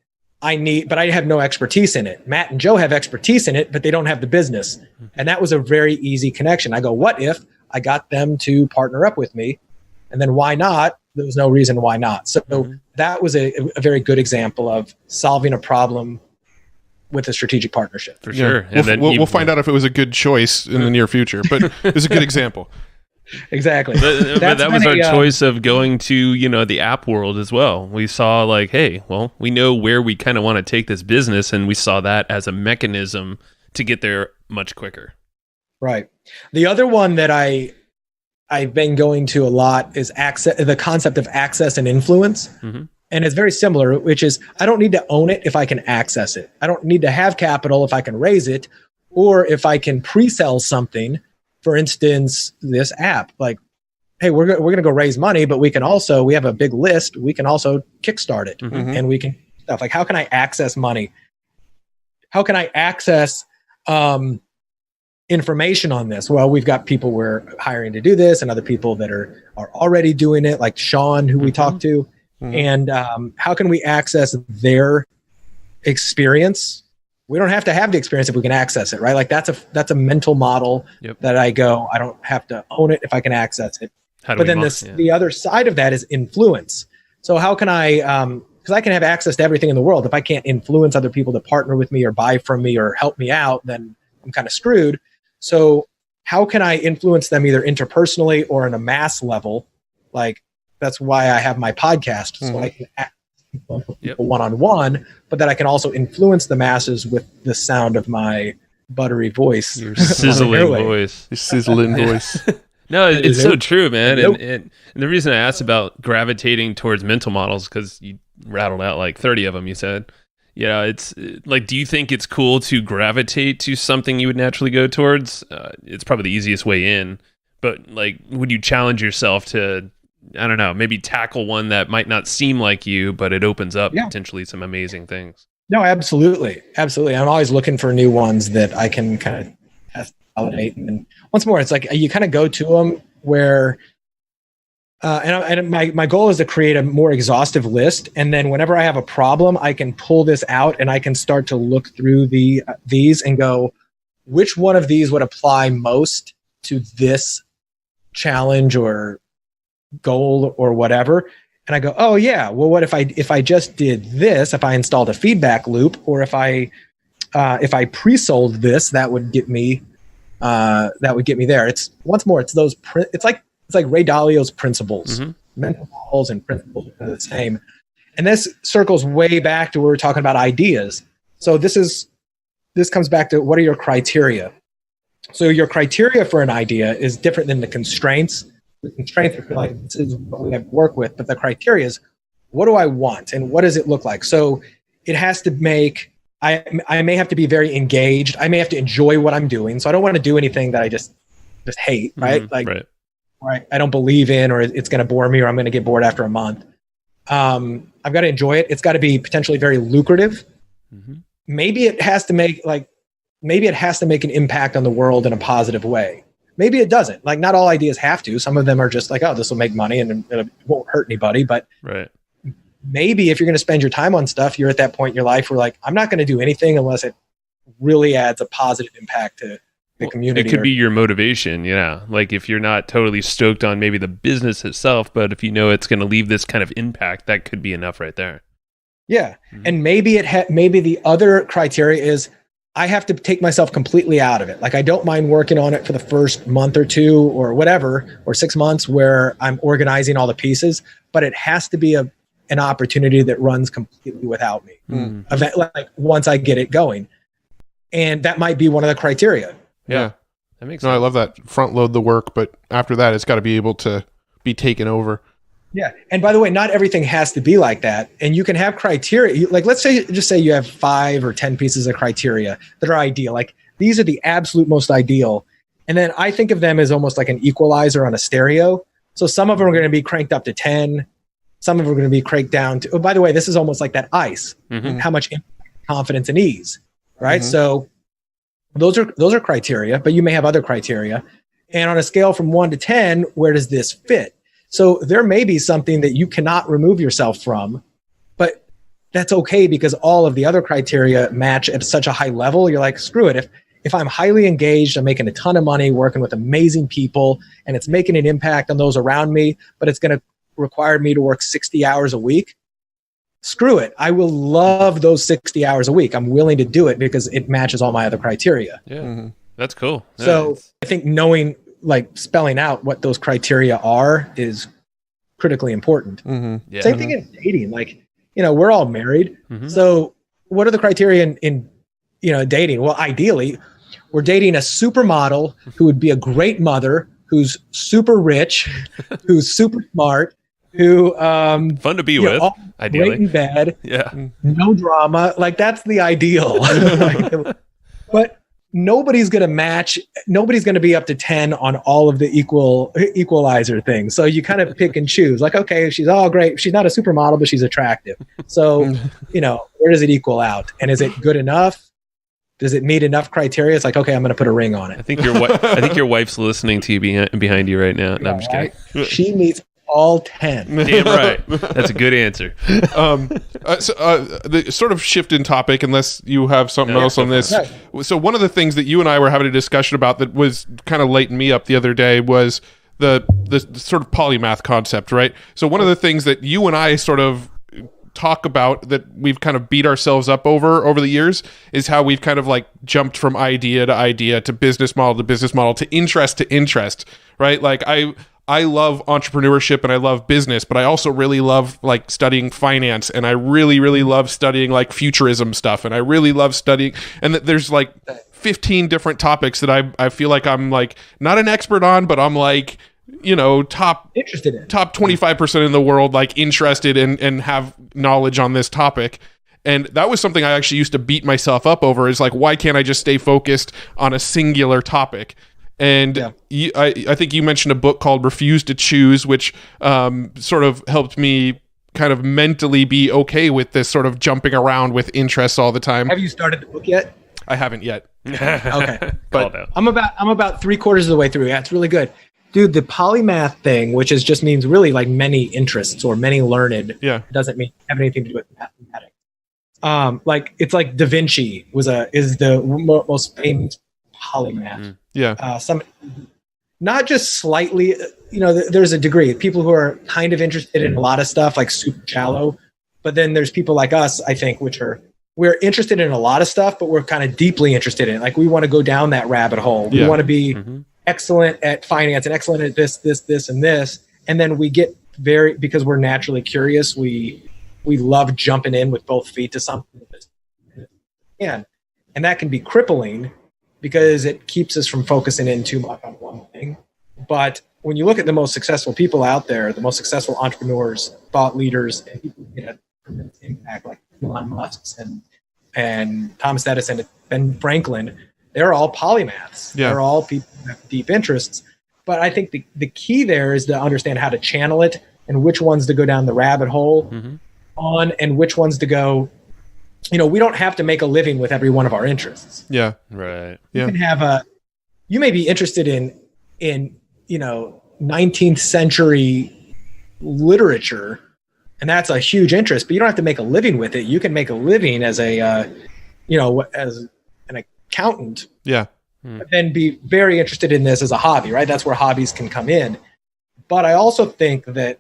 But I have no expertise in it. Matt and Joe have expertise in it, but they don't have the business. And that was a very easy connection. I go, what if I got them to partner up with me? And then why not? There was no reason why not. So that was a very good example of solving a problem with a strategic partnership. For sure. And we'll find out if it was a good choice in the near future, but it's a good example. Exactly. But that was our choice of going to, the app world as well. We saw like, hey, well, we know where we kind of want to take this business, and we saw that as a mechanism to get there much quicker. Right. The other one that I've been going to a lot is the concept of access and influence. And it's very similar, which is I don't need to own it if I can access it. I don't need to have capital if I can raise it, or if I can pre-sell something. For instance, this app, like, hey, we're going to go raise money, but we have a big list. We can also kickstart it and we can stuff like, how can I access money? How can I access information on this? Well, we've got people we're hiring to do this and other people that are already doing it, like Sean, who we talked to. And how can we access their experience? We don't have to have the experience if we can access it, right? Like that's a mental model that I don't have to own it if I can access it. But then the other side of that is influence. So how can I, because I can have access to everything in the world. If I can't influence other people to partner with me or buy from me or help me out, then I'm kind of screwed. So how can I influence them either interpersonally or on a mass level? Like that's why I have my podcast. So I can people one-on-one, but that I can also influence the masses with the sound of my buttery voice. Your sizzling voice. Your sizzling voice. No, it's so true, man. And the reason I asked about gravitating towards mental models, because you rattled out like 30 of them, you said. It's like, do you think it's cool to gravitate to something you would naturally go towards? It's probably the easiest way in. But like, would you challenge yourself to, I don't know, maybe tackle one that might not seem like you, but it opens up potentially some amazing things? No, absolutely. Absolutely. I'm always looking for new ones that I can kind of test, validate. And once more, it's like you kind of go to them where, and my goal is to create a more exhaustive list. And then whenever I have a problem, I can pull this out and I can start to look through these and go, which one of these would apply most to this challenge or goal or whatever. And I go, oh yeah, well, what if I just did this, if I installed a feedback loop, or if I pre-sold this, that would get me there. It's once more, it's those, it's like Ray Dalio's principles, mental models and principles are the same. And this circles way back to where we're talking about ideas. So this comes back to, what are your criteria? So your criteria for an idea is different than the constraints. The constraints are like, this is what we have to work with, but the criteria is, what do I want and what does it look like? So it has to make, I may have to be very engaged. I may have to enjoy what I'm doing. So I don't want to do anything that I just just hate, right? Like, right. I don't believe in, or it's going to bore me, or I'm going to get bored after a month. I've got to enjoy it. It's got to be potentially very lucrative. Maybe it has to make an impact on the world in a positive way. Maybe it doesn't. Like, not all ideas have to. Some of them are just like, oh, this will make money and it won't hurt anybody. But maybe if you're going to spend your time on stuff, you're at that point in your life where, like, I'm not going to do anything unless it really adds a positive impact to the community. It could be your motivation, like if you're not totally stoked on maybe the business itself, but if you know it's going to leave this kind of impact, that could be enough right there. Yeah. And maybe maybe the other criteria is I have to take myself completely out of it. Like, I don't mind working on it for the first month or two or whatever, or 6 months where I'm organizing all the pieces, but it has to be an opportunity that runs completely without me. Like, once I get it going. And that might be one of the criteria. Yeah. That makes sense. I love that. Front load the work, but after that, it's got to be able to be taken over. Yeah. And by the way, not everything has to be like that. And you can have criteria. Like, let's say you have 5 or 10 pieces of criteria that are ideal. Like, these are the absolute most ideal. And then I think of them as almost like an equalizer on a stereo. So some of them are going to be cranked up to 10. Some of them are going to be cranked down to, oh, by the way, this is almost like that ice. How much confidence and ease, right? So those are criteria, but you may have other criteria. And on a scale from 1 to 10, where does this fit? So there may be something that you cannot remove yourself from, but that's okay because all of the other criteria match at such a high level. You're like, screw it. If I'm highly engaged, I'm making a ton of money, working with amazing people, and it's making an impact on those around me, but it's going to require me to work 60 hours a week. Screw it. I will love those 60 hours a week. I'm willing to do it because it matches all my other criteria. Yeah. That's cool. So I think knowing, like, spelling out what those criteria are is critically important. Yeah. Same thing in dating. Like, we're all married. So what are the criteria in dating? Well, ideally, we're dating a supermodel who would be a great mother, who's super rich, who's super smart, who fun to be with, ideally. Great in bed. Yeah. No drama. Like, that's the ideal. But nobody's going to match. Nobody's going to be up to 10 on all of the equalizer things. So you kind of pick and choose. Like, okay, she's all great. She's not a supermodel, but she's attractive. So, where does it equal out? And is it good enough? Does it meet enough criteria? It's like, okay, I'm going to put a ring on it. I think your wife's listening to you behind you right now. No, I'm just kidding. She meets all 10. Damn right. That's a good answer. The sort of shift in topic, unless you have something else on this. Right. So one of the things that you and I were having a discussion about that was kind of lighting me up the other day was the sort of polymath concept, right? So one of the things that you and I sort of talk about that we've kind of beat ourselves up over the years is how we've kind of like jumped from idea to idea to business model to interest, right? Like I love entrepreneurship and I love business, but I also really love like studying finance, and I really, really love studying like futurism stuff, and I really love studying, and there's like 15 different topics that I feel like I'm like not an expert on, but I'm like, top 25% in the world, like interested and have knowledge on this topic. And that was something I actually used to beat myself up over, is like, why can't I just stay focused on a singular topic? And I think you mentioned a book called Refuse to Choose, which sort of helped me kind of mentally be okay with this sort of jumping around with interests all the time. Have you started the book yet? I haven't yet. Okay. But I'm about 3/4 of the way through. Yeah, it's really good. Dude, the polymath thing, which just means really like many interests or many learned, doesn't have anything to do with mathematics. Like, it's like Da Vinci is the most famous polymath. Not just slightly, there's a degree. People who are kind of interested in a lot of stuff, like super shallow, but then there's people like us, I think, we're interested in a lot of stuff, but we're kind of deeply interested in it. Like, we want to go down that rabbit hole. We want to be excellent at finance and excellent at this, and this. And then we get because we're naturally curious, we love jumping in with both feet to something. And that can be crippling because it keeps us from focusing in too much on one thing. But when you look at the most successful people out there, the most successful entrepreneurs, thought leaders, and people who get impact, like Elon Musk and Thomas Edison and Ben Franklin, they're all polymaths. Yeah. They're all people who have deep interests. But I think the key there is to understand how to channel it and which ones to go down the rabbit hole on and which ones to go. We don't have to make a living with every one of our interests. Yeah. Right. Yeah. You may be interested in 19th century literature, and that's a huge interest, but you don't have to make a living with it. You can make a living as as an accountant. Yeah. But then be very interested in this as a hobby, right? That's where hobbies can come in. But I also think that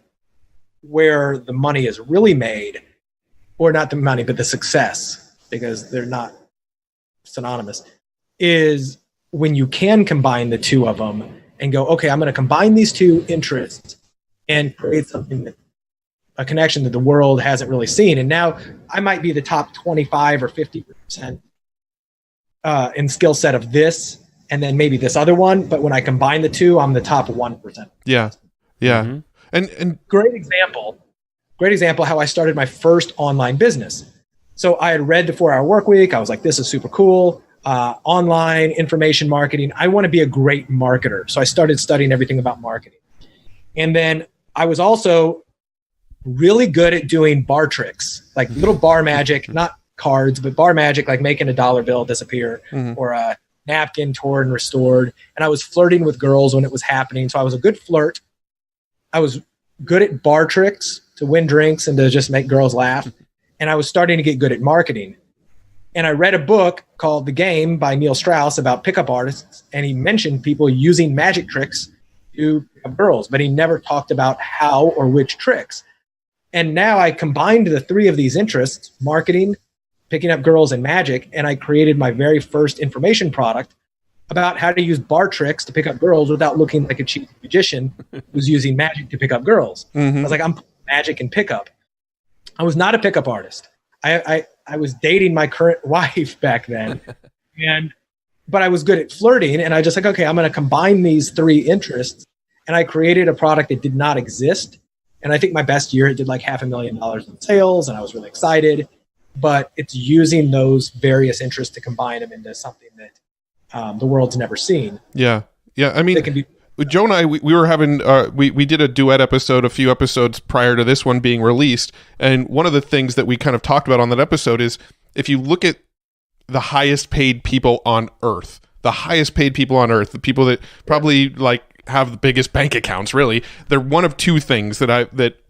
where the money is really made, or not the money, but the success, because they're not synonymous, is when you can combine the two of them and go, okay, I'm going to combine these two interests and create something a connection that the world hasn't really seen. And now I might be the top 25 or 50% in skill set of this, and then maybe this other one. But when I combine the two, I'm the top 1%. Yeah. Yeah. And great example how I started my first online business. So I had read the 4-Hour Workweek. I was like, this is super cool. Online information marketing. I want to be a great marketer. So I started studying everything about marketing. And then I was also really good at doing bar tricks, like little bar magic, not cards, but bar magic, like making a dollar bill disappear or a napkin torn and restored. And I was flirting with girls when it was happening. So I was a good flirt. I was good at bar tricks to win drinks and to just make girls laugh. And I was starting to get good at marketing. And I read a book called The Game by Neil Strauss about pickup artists. And he mentioned people using magic tricks to pick up girls, but he never talked about how or which tricks. And now I combined the three of these interests, marketing, picking up girls, and magic, and I created my very first information product about how to use bar tricks to pick up girls without looking like a cheap magician who's using magic to pick up girls. I was like, I'm magic and pickup. I was not a pickup artist. I was dating my current wife back then, but I was good at flirting, and I just like, okay, I'm going to combine these three interests, and I created a product that did not exist. And I think my best year, it did like $500,000 in sales, and I was really excited. But it's using those various interests to combine them into something that the world's never seen. Yeah. Yeah. I mean, Joe and I, we were having, we did a duet episode a few episodes prior to this one being released. And one of the things that we kind of talked about on that episode is if you look at the highest paid people on earth, the people that probably like have the biggest bank accounts, really, they're one of two things that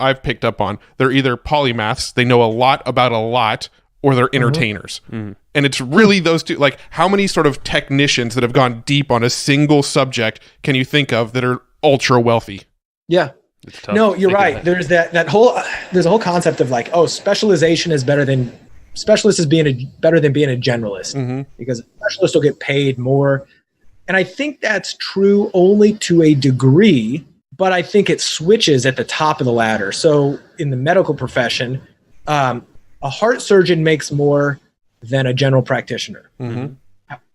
I've picked up on. They're either polymaths, they know a lot about a lot, or they're entertainers. And it's really those two. Like, how many sort of technicians that have gone deep on a single subject can you think of that are ultra wealthy? Yeah. No, you're right. There's there's a whole concept of like, oh, specialization is better than better than being a generalist, because a specialist will get paid more. And I think that's true only to a degree, but I think it switches at the top of the ladder. So in the medical profession, a heart surgeon makes more than a general practitioner.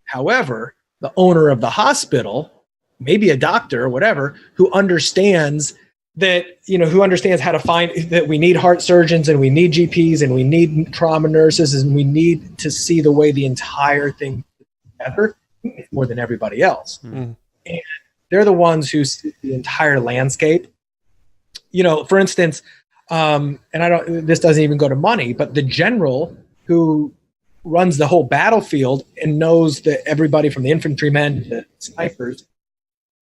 However, the owner of the hospital, maybe a doctor or whatever, who understands that, who understands how to find that we need heart surgeons and we need GPs and we need trauma nurses and we need to see the way the entire thing together more than everybody else. And they're the ones who see the entire landscape. For instance, this doesn't even go to money, but the general who runs the whole battlefield and knows that everybody from the infantrymen to the snipers,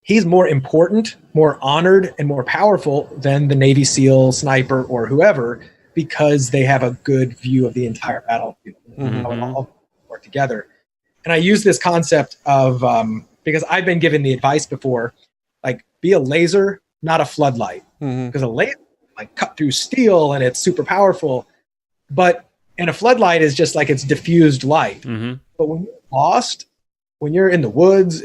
he's more important, more honored, and more powerful than the Navy SEAL, sniper, or whoever, because they have a good view of the entire battlefield, how it all work together. And I use this concept of, because I've been given the advice before, like, be a laser, not a floodlight. Because a laser, like, cut through steel and it's super powerful. And a floodlight is just like it's diffused light. But when you're lost, when you're in the woods,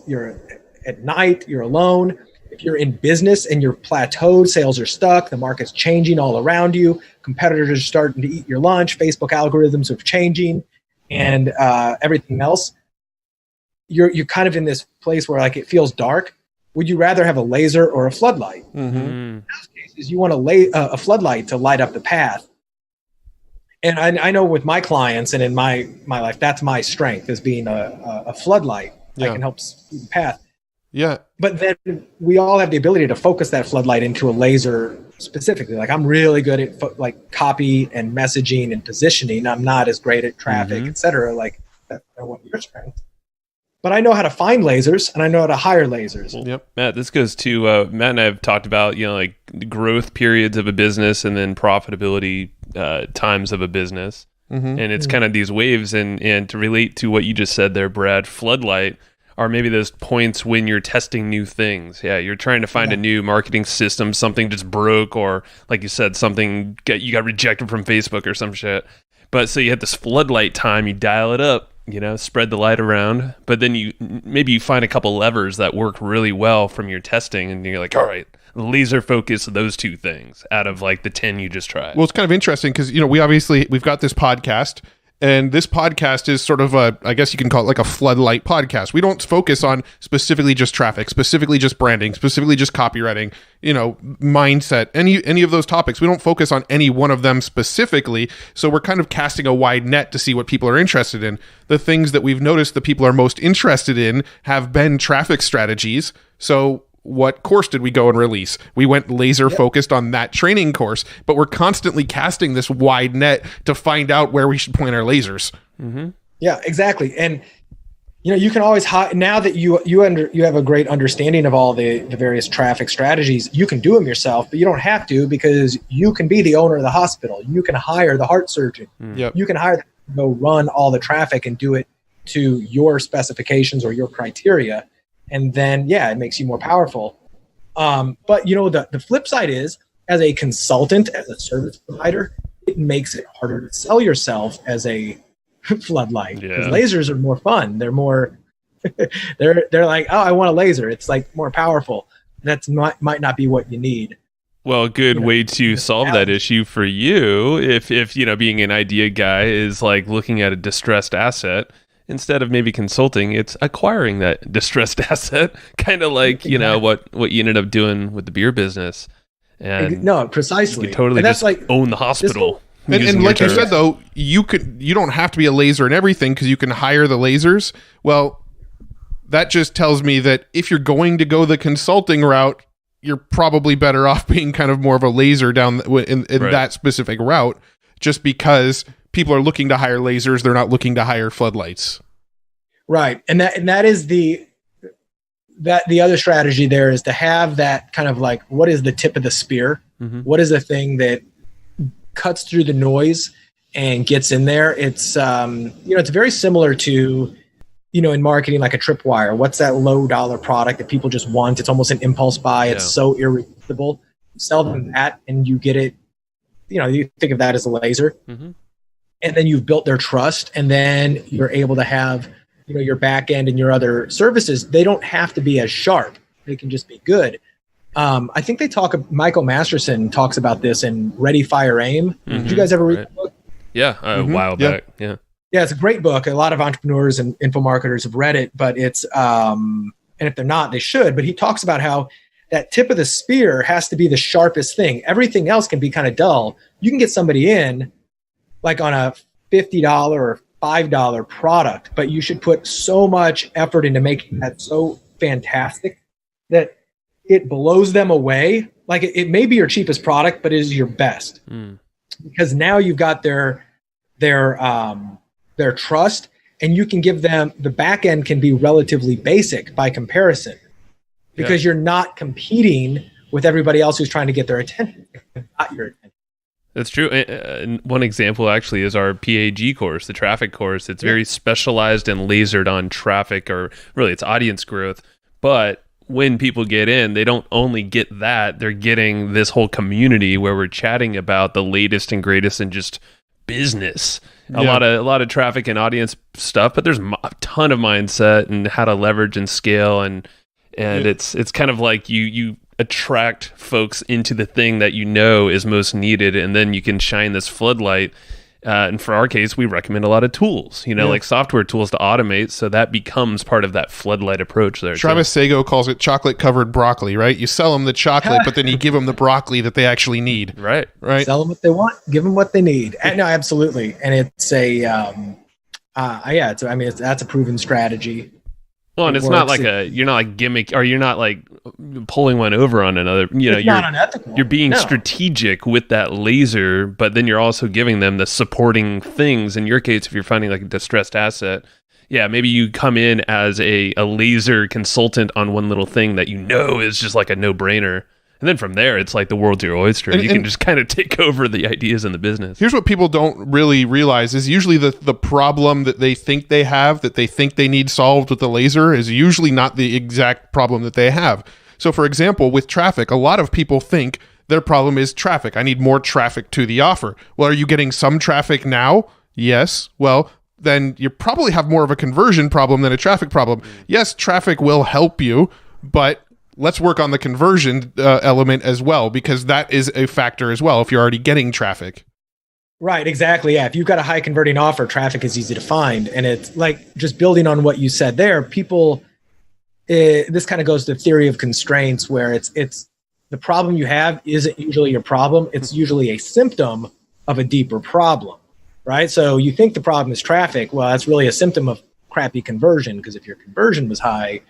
you're at night, you're alone. If you're in business and you're plateaued, sales are stuck, the market's changing all around you, competitors are starting to eat your lunch, Facebook algorithms are changing, and everything else, you're kind of in this place where like it feels dark. Would you rather have a laser or a floodlight? In those cases, you want a floodlight to light up the path. And I know with my clients and in my life, that's my strength, is being a floodlight. I can help speed the path. Yeah. But then we all have the ability to focus that floodlight into a laser specifically. Like, I'm really good at like copy and messaging and positioning. I'm not as great at traffic, et cetera. Like, that's what your strength. But I know how to find lasers, and I know how to hire lasers. Yep. Matt, this goes to Matt and I have talked about, like the growth periods of a business and then profitability times of a business. And it's kind of these waves. And to relate to what you just said there, Brad, floodlight are maybe those points when you're testing new things. Yeah, you're trying to find a new marketing system, something just broke, or like you said, something you got rejected from Facebook or some shit. But so you have this floodlight time, you dial it up, spread the light around, but then you find a couple levers that work really well from your testing, and you're like, all right, laser focus those two things out of like the 10 you just tried. Well, it's kind of interesting because, we've got this podcast, and this podcast is sort of I guess you can call it like a floodlight podcast. We don't focus on specifically just traffic, specifically just branding, specifically just copywriting, mindset, any of those topics. We don't focus on any one of them specifically. So we're kind of casting a wide net to see what people are interested in. The things that we've noticed that people are most interested in have been traffic strategies. So what course did we go and release? We went laser focused on that training course, but we're constantly casting this wide net to find out where we should point our lasers. Yeah, exactly. And you can always now that you have a great understanding of all the various traffic strategies, you can do them yourself, but you don't have to, because you can be the owner of the hospital. You can hire the heart surgeon. You can hire them to go run all the traffic and do it to your specifications or your criteria. And then, it makes you more powerful. But, the flip side is, as a consultant, as a service provider, it makes it harder to sell yourself as a floodlight. Because lasers are more fun. They're more, they're like, oh, I want a laser. It's like more powerful. That's might not be what you need. Well, a good way to solve that issue for you, if being an idea guy is like looking at a distressed asset, instead of maybe consulting, it's acquiring that distressed asset, kind of like, what you ended up doing with the beer business. And no, precisely. You totally just like own the hospital. And like you said, though, you don't have to be a laser and everything, because you can hire the lasers. Well, that just tells me that if you're going to go the consulting route, you're probably better off being kind of more of a laser down in that specific route, just because people are looking to hire lasers. They're not looking to hire floodlights. Right. And that is the other strategy there, is to have that kind of like, what is the tip of the spear? What is the thing that cuts through the noise and gets in there? It's, it's very similar to, in marketing, like a tripwire. What's that low dollar product that people just want? It's almost an impulse buy. It's so irresistible. Sell them that and you get it. You think of that as a laser. And then you've built their trust, and then you're able to have, your back end and your other services. They don't have to be as sharp. They can just be good. I think Michael Masterson talks about this in Ready, Fire, Aim. Did you guys ever read that book? Yeah, a while back. Yeah, it's a great book. A lot of entrepreneurs and infomarketers have read it, but it's, and if they're not, they should. But he talks about how that tip of the spear has to be the sharpest thing. Everything else can be kind of dull. You can get somebody in, like on a $50 or $5 product, but you should put so much effort into making that so fantastic that it blows them away. Like it may be your cheapest product, but it is your best, because now you've got their trust, and you can give them, the back end can be relatively basic by comparison, because you're not competing with everybody else who's trying to get their attention. Not your attention. That's true. And one example actually is our PAG course, the traffic course. It's very specialized and lasered on traffic, or really it's audience growth. But when people get in, they don't only get that, they're getting this whole community where we're chatting about the latest and greatest in just business. A lot of traffic and audience stuff, but there's a ton of mindset and how to leverage and scale, and it's kind of like you attract folks into the thing that is most needed, and then you can shine this floodlight And for our case, we recommend a lot of tools, like software tools to automate. So that becomes part of that floodlight approach there. Travis Sago calls it chocolate covered broccoli, right? You sell them the chocolate, but then you give them the broccoli that they actually need. Right. Sell them what they want, give them what they need. No, absolutely. And it's that's a proven strategy. Well, and it's not like you're not like gimmick, or you're not like pulling one over on another. You're not unethical. You're being strategic with that laser, but then you're also giving them the supporting things. In your case, if you're finding like a distressed asset, maybe you come in as a laser consultant on one little thing that is just like a no-brainer. And then from there, it's like the world's your oyster. You can just kind of take over the ideas in the business. Here's what people don't really realize is usually the problem that they think they have, that they think they need solved with the laser, is usually not the exact problem that they have. So for example, with traffic, a lot of people think their problem is traffic. I need more traffic to the offer. Well, are you getting some traffic now? Yes. Well, then you probably have more of a conversion problem than a traffic problem. Yes, traffic will help you, but let's work on the conversion element as well, because that is a factor as well if you're already getting traffic. Right, exactly. Yeah, if you've got a high converting offer, traffic is easy to find. And it's like just building on what you said there, people, this kind of goes to the theory of constraints, where it's the problem you have isn't usually your problem. It's usually a symptom of a deeper problem, right? So you think the problem is traffic. Well, that's really a symptom of crappy conversion, because if your conversion was high,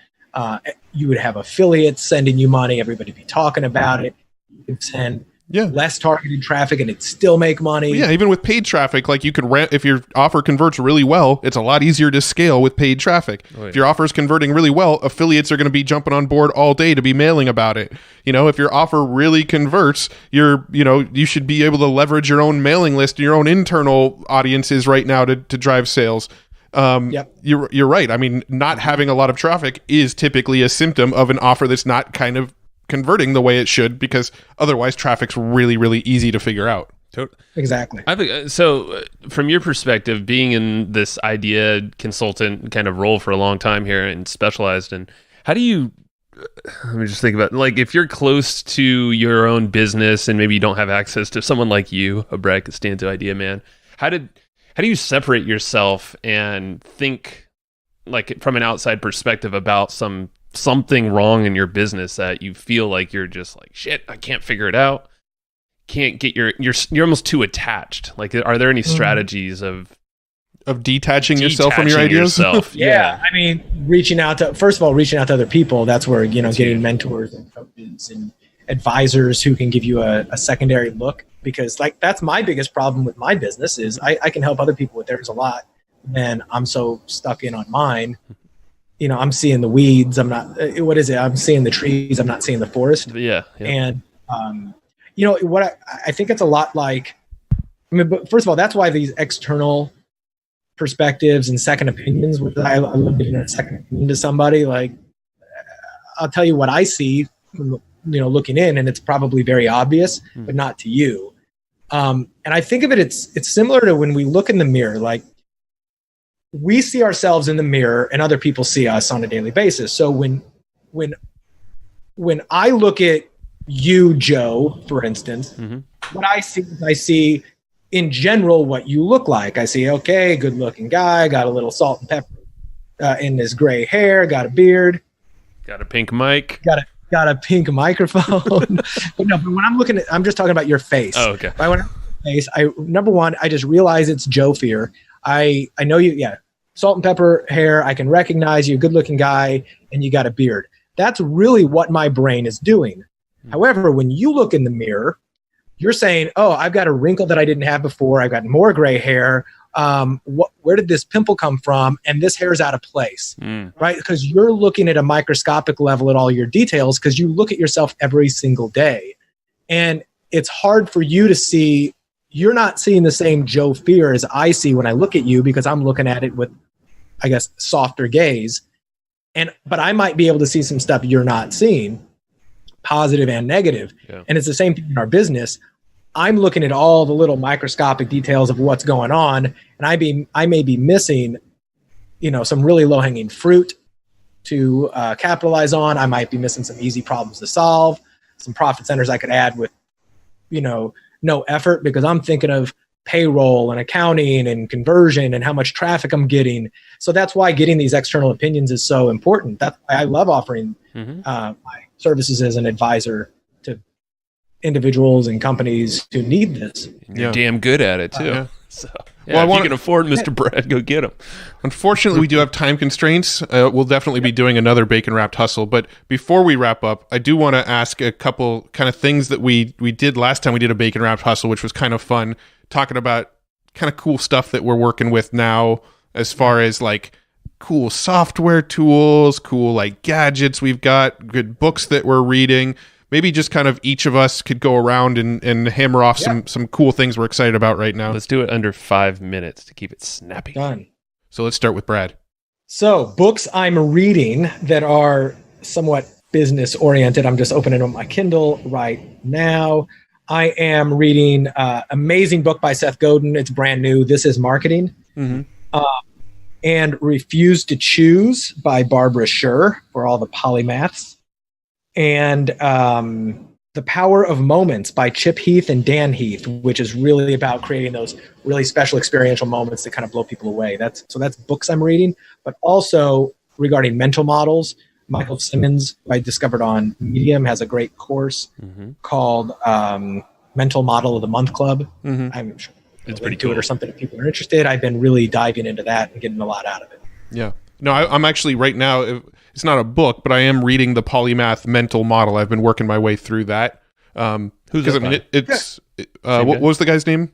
you would have affiliates sending you money. Everybody would be talking about it. You could send less targeted traffic and it'd still make money. Yeah, even with paid traffic, like you can if your offer converts really well, it's a lot easier to scale with paid traffic. Oh, yeah. If your offer is converting really well, affiliates are going to be jumping on board all day to be mailing about it. If your offer really converts, you should be able to leverage your own mailing list, your own internal audiences right now to drive sales. You're right. I mean, not having a lot of traffic is typically a symptom of an offer that's not kind of converting the way it should, because otherwise traffic's really, really easy to figure out. Exactly. I think so. From your perspective, being in this idea consultant kind of role for a long time here and specialized in, how do you, let me just think about, like, if you're close to your own business and maybe you don't have access to someone like you, a Brad Costanzo idea man, how do you separate yourself and think like from an outside perspective about something wrong in your business that you feel like you're just like, shit, I can't figure it out. Can't get you're almost too attached. Like, are there any strategies of detaching yourself from your ideas? Yeah. I mean, reaching out to other people. That's where, getting mentors and coaches and advisors who can give you a secondary look, because like that's my biggest problem with my business is I can help other people with theirs a lot, and I'm so stuck in on mine. I'm seeing the weeds. I'm seeing the trees. I'm not seeing the forest. Yeah. And what I think it's a lot like, but first of all, that's why these external perspectives and second opinions, which I love giving a second opinion to somebody. Like, I'll tell you what I see from, looking in, and it's probably very obvious, but not to you. And I think of it, it's similar to when we look in the mirror, like we see ourselves in the mirror and other people see us on a daily basis. So when I look at you, Joe, for instance, what I see in general what you look like. I see, okay, good looking guy, got a little salt and pepper in his gray hair, got a beard, got a pink mic, got a pink microphone. But when I'm looking at, I'm just talking about your face. Oh, okay. When I face, number one, I just realize it's Joe Fear. I know you, salt and pepper hair. I can recognize you, good looking guy, and you got a beard. That's really what my brain is doing. However, when you look in the mirror, you're saying, oh, I've got a wrinkle that I didn't have before. I've got more gray hair. Where did this pimple come from? And this hair is out of place, right? Because you're looking at a microscopic level at all your details, because you look at yourself every single day. And it's hard for you to see. You're not seeing the same Joe Fear as I see when I look at you, because I'm looking at it with, I guess, softer gaze. But I might be able to see some stuff you're not seeing, positive and negative. Yeah. And it's the same thing in our business. I'm looking at all the little microscopic details of what's going on, and I may be missing, some really low hanging fruit to capitalize on. I might be missing some easy problems to solve, some profit centers I could add with, no effort, because I'm thinking of payroll and accounting and conversion and how much traffic I'm getting. So that's why getting these external opinions is so important. I love offering my services as an advisor to individuals and companies who need this. You're damn good at it too. So, well, if you can afford Mr. Brad, go get him. Unfortunately, we do have time constraints. We'll definitely be doing another Bacon Wrapped Hustle. But before we wrap up, I do want to ask a couple kind of things that we did last time we did a Bacon Wrapped Hustle, which was kind of fun, talking about kind of cool stuff that we're working with now as far as like cool software tools, cool like gadgets we've got, good books that we're reading. Maybe just kind of each of us could go around and hammer off some cool things we're excited about right now. Let's do it under 5 minutes to keep it snappy. Done. So let's start with Brad. So books I'm reading that are somewhat business oriented. I'm just opening up my Kindle right now. I am reading an amazing book by Seth Godin. It's brand new. This is Marketing. And Refuse to Choose by Barbara Scher for all the polymaths. And The Power of Moments by Chip Heath and Dan Heath, which is really about creating those really special experiential moments that kind of blow people away. That's books I'm reading, but also regarding mental models. Michael Simmons, who I discovered on Medium, has a great course called Mental Model of the Month Club. I'm sure it's pretty cool. It or something if people are interested. I've been really diving into that and getting a lot out of it. Yeah. No, I'm actually right now, it's not a book, but I am reading the Polymath Mental Model. I've been working my way through that. Who's that what was the guy's name?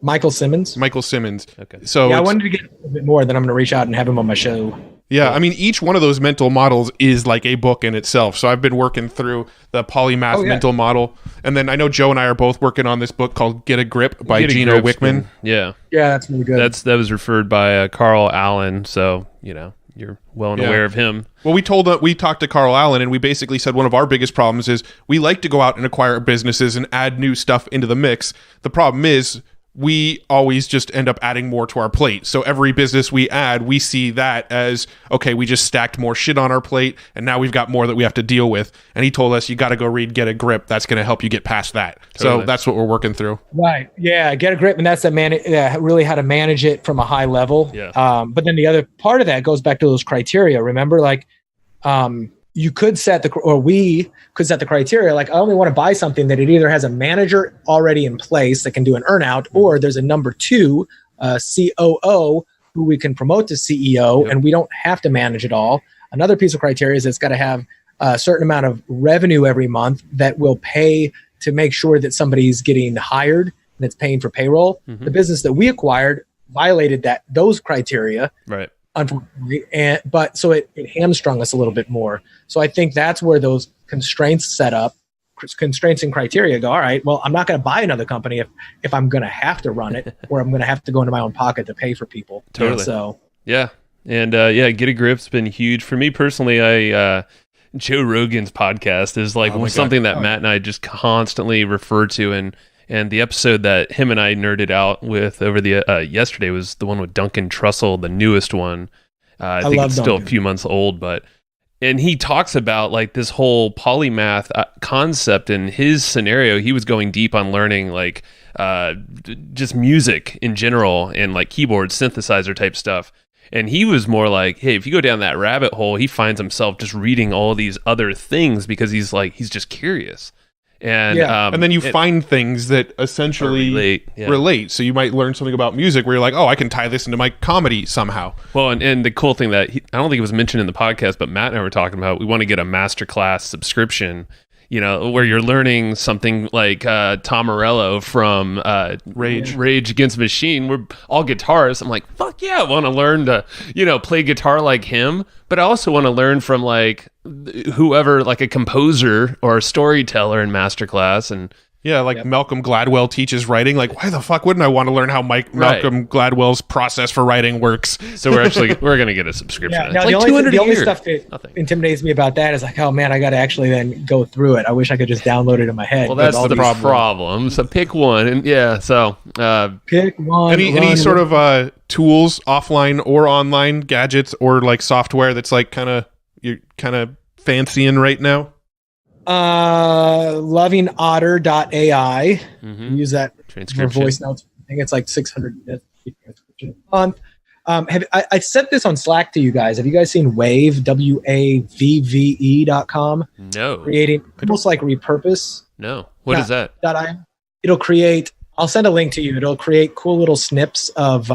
Michael Simmons. Michael Simmons. Okay. So I wanted to get a bit more, then I'm going to reach out and have him on my show. Yeah, I mean, each one of those mental models is like a book in itself. So I've been working through the Polymath Mental Model. And then I know Joe and I are both working on this book called Get a Grip by Gino Wickman. Yeah, that's really good. That was referred by Carl Allen. So, you're well aware of him. Well, we talked to Carl Allen, and we basically said one of our biggest problems is we like to go out and acquire businesses and add new stuff into the mix. The problem is we always just end up adding more to our plate. So every business we add, we see that as, okay, we just stacked more shit on our plate, and now we've got more that we have to deal with. And he told us, you got to go read Get a Grip. That's going to help you get past that. Totally. So that's what we're working through. Right. Yeah, Get a Grip, and that's really how to manage it from a high level. Yeah. But then the other part of that goes back to those criteria. Remember, like, you could set we could set the criteria. Like, I only want to buy something that it either has a manager already in place that can do an earnout, or there's a number 2 COO who we can promote to CEO, and we don't have to manage it all. Another piece of criteria is it's got to have a certain amount of revenue every month that will pay to make sure that somebody's getting hired and it's paying for payroll. The business that we acquired violated those criteria. Right. Unfortunately, but so it hamstrung us a little bit more. So I think that's where those constraints and criteria go. All right, well, I'm not going to buy another company if I'm going to have to run it, or I'm going to have to go into my own pocket to pay for people. Totally. So and Get a Grip's been huge for me personally. Joe Rogan's podcast is like something that Matt and I just constantly refer to, and the episode that him and I nerded out with over the yesterday was the one with Duncan Trussell, the newest one. I think it's still a few months old, and he talks about like this whole polymath concept. In his scenario, he was going deep on learning like just music in general and like keyboard synthesizer type stuff. And he was more like, hey, if you go down that rabbit hole, he finds himself just reading all these other things because he's just curious. And and then you find things that essentially relate. So you might learn something about music where you're like, oh, I can tie this into my comedy somehow. Well, and the cool thing that I don't think it was mentioned in the podcast, but Matt and I were talking about, we want to get a masterclass subscription, where you're learning something like Tom Morello from Rage Against the Machine. We're all guitarists. I'm like, fuck yeah, I want to learn to, play guitar like him. But I also want to learn from like whoever, like a composer or a storyteller in masterclass. And Malcolm Gladwell teaches writing. Like, why the fuck wouldn't I want to learn how Malcolm Gladwell's process for writing works? So we're going to get a subscription. Yeah, now, the only stuff that intimidates me about that is like, oh man, I got to actually then go through it. I wish I could just download it in my head. Well, that's the problem. So pick one, and pick one. Any sort of tools, offline or online, gadgets or like software that's like you're kind of fancying right now? Lovingotter.ai. Use that for voice notes. think it's like 600 a month. I sent this on Slack to you guys. Have you guys seen Wave, WAVVE.com? No. Creating almost like repurpose. No. What is that? It'll create, I'll send a link to you. It'll create cool little snips of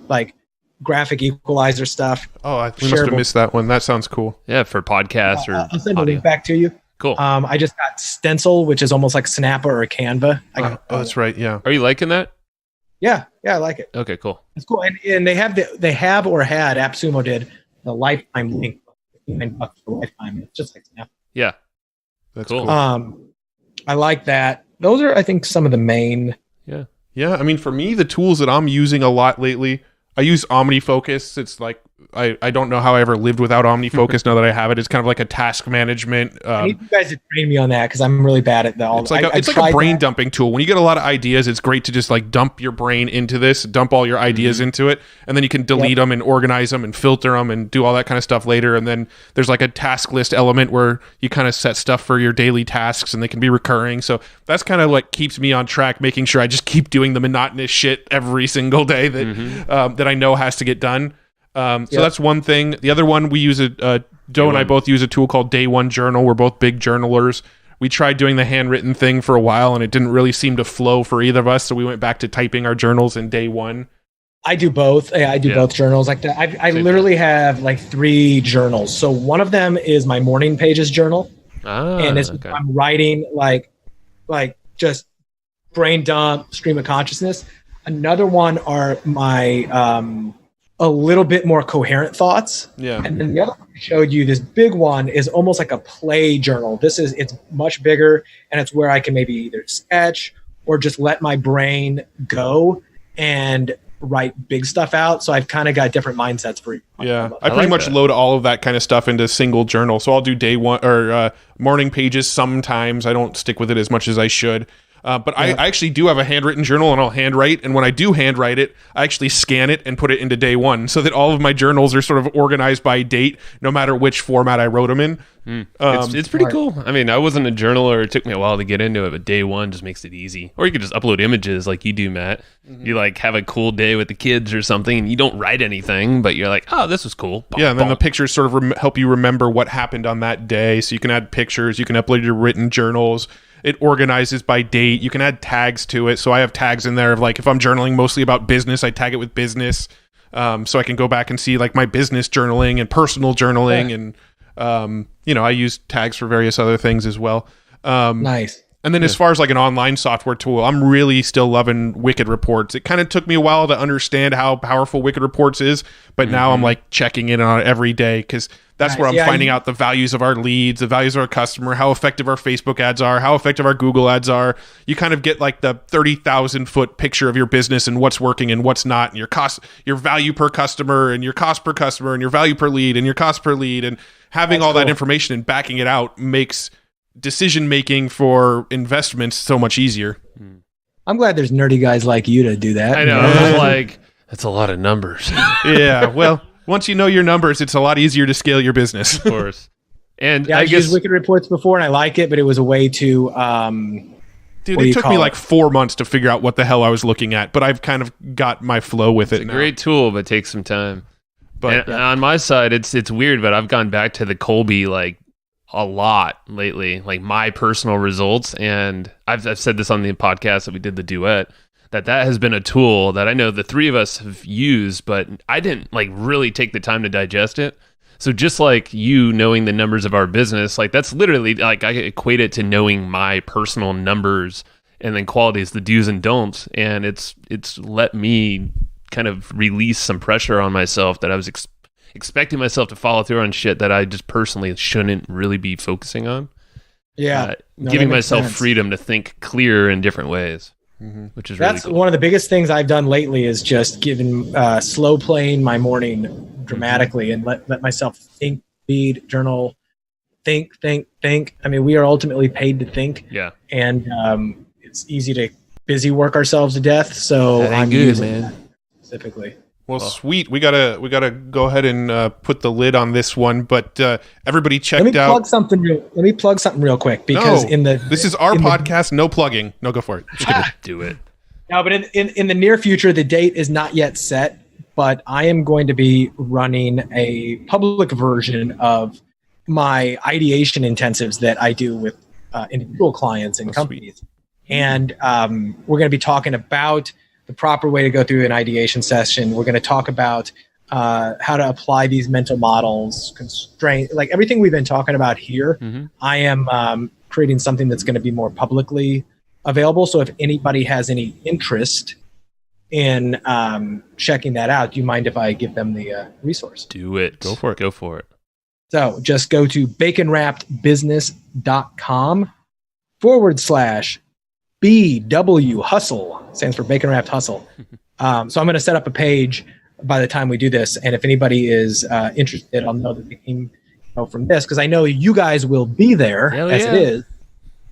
like graphic equalizer stuff. Oh, we must have missed that one. That sounds cool. Yeah, for podcasts or I'll send audio. a link back to you. Cool. I just got Stencil, which is almost like Snappa or Canva. That's right. Yeah. Are you liking that? Yeah, I like it. Okay, cool. It's cool, and they have or had AppSumo did the lifetime link, $59 for lifetime. It's just like Snap. Yeah, that's cool. I like that. Those are, I think, some of the main. Yeah. I mean, for me, the tools that I'm using a lot lately, I use OmniFocus. It's like I don't know how I ever lived without OmniFocus. Now that I have it, it's kind of like a task management. I need you guys to train me on that because I'm really bad at that. It's like a brain dumping tool. When you get a lot of ideas, it's great to just like dump your brain into this, dump all your ideas into it, and then you can delete them and organize them and filter them and do all that kind of stuff later. And then there's like a task list element where you kind of set stuff for your daily tasks and they can be recurring. So that's kind of like keeps me on track, making sure I just keep doing the monotonous shit every single day that that I know has to get done. So that's one thing. The other one, we use Doe and I both use a tool called Day One Journal. We're both big journalers. We tried doing the handwritten thing for a while, and it didn't really seem to flow for either of us. So we went back to typing our journals in Day One. I do both. Yeah, I do both journals like that. I literally have like 3 journals. So one of them is my morning pages journal, and I'm writing like just brain dump, stream of consciousness. Another one are my a little bit more coherent thoughts. Yeah. And then the other one I showed you, this big one, is almost like a play journal. It's much bigger, and it's where I can maybe either sketch or just let my brain go and write big stuff out. So I've kind of got different mindsets for each. Yeah. I pretty much load all of that kind of stuff into a single journal. So I'll do day one or morning pages sometimes. I don't stick with it as much as I should. But I actually do have a handwritten journal, and I'll handwrite. And when I do handwrite it, I actually scan it and put it into day one so that all of my journals are sort of organized by date, no matter which format I wrote them in. It's pretty cool. I mean, I wasn't a journaler. It took me a while to get into it, but day one just makes it easy. Or you could just upload images like you do, Matt. You like have a cool day with the kids or something, and you don't write anything, but you're like, oh, this was cool. And then the pictures sort of help you remember what happened on that day. So you can add pictures. You can upload your written journals. It organizes by date. You can add tags to it. So I have tags in there of like, if I'm journaling mostly about business, I tag it with business. So I can go back and see like my business journaling and personal journaling. And, I use tags for various other things as well. Nice. And then as far as like an online software tool, I'm really still loving Wicked Reports. It kind of took me a while to understand how powerful Wicked Reports is, but now I'm like checking in on it every day because that's where I'm finding out the values of our leads, the values of our customer, how effective our Facebook ads are, how effective our Google ads are. You kind of get like the 30,000 foot picture of your business and what's working and what's not, and your cost, your value per customer, and your cost per customer, and your value per lead, and your cost per lead, and having all that information and backing it out makes decision making for investments so much easier. I'm glad there's nerdy guys like you to do that. I know. I was like, that's a lot of numbers. Yeah. Well, once you know your numbers, it's a lot easier to scale your business. Of course. And I've used Wicked Reports before, and I like it, but it was a way to dude, it took me like 4 months to figure out what the hell I was looking at, but I've kind of got my flow with it. It's a great tool, but takes some time. But on my side, it's weird, but I've gone back to the Colby like a lot lately, like my personal results. And I've said this on the podcast that we did the duet, that has been a tool that I know the three of us have used, but I didn't like really take the time to digest it. So just like you knowing the numbers of our business, like that's literally like I equate it to knowing my personal numbers and then qualities, the do's and don'ts. And it's let me kind of release some pressure on myself that I was expecting myself to follow through on shit that I just personally shouldn't really be focusing on. Yeah. Giving myself freedom to think clear in different ways, which is really cool. One of the biggest things I've done lately is just giving slow playing my morning dramatically and let myself think, read, journal, think. I mean, we are ultimately paid to think. Yeah. And it's easy to busy work ourselves to death. So I'm using that specifically. Well, sweet. We gotta go ahead and put the lid on this one. But everybody checked out. Let me plug something real quick because this is our podcast. No plugging. No, go for it. Do it. No, but in the near future, the date is not yet set, but I am going to be running a public version of my ideation intensives that I do with individual clients and companies. Sweet. And we're going to be talking about the proper way to go through an ideation session. We're going to talk about how to apply these mental models, constraint, like everything we've been talking about here. Mm-hmm. I am creating something that's going to be more publicly available. So if anybody has any interest in checking that out, do you mind if I give them the resource? Do it. Go for it. So just go to baconwrappedbusiness.com/BW Hustle. Stands for Bacon Wrapped Hustle. So I'm going to set up a page by the time we do this. And if anybody is interested, I'll know that they came from this, because I know you guys will be there as it is.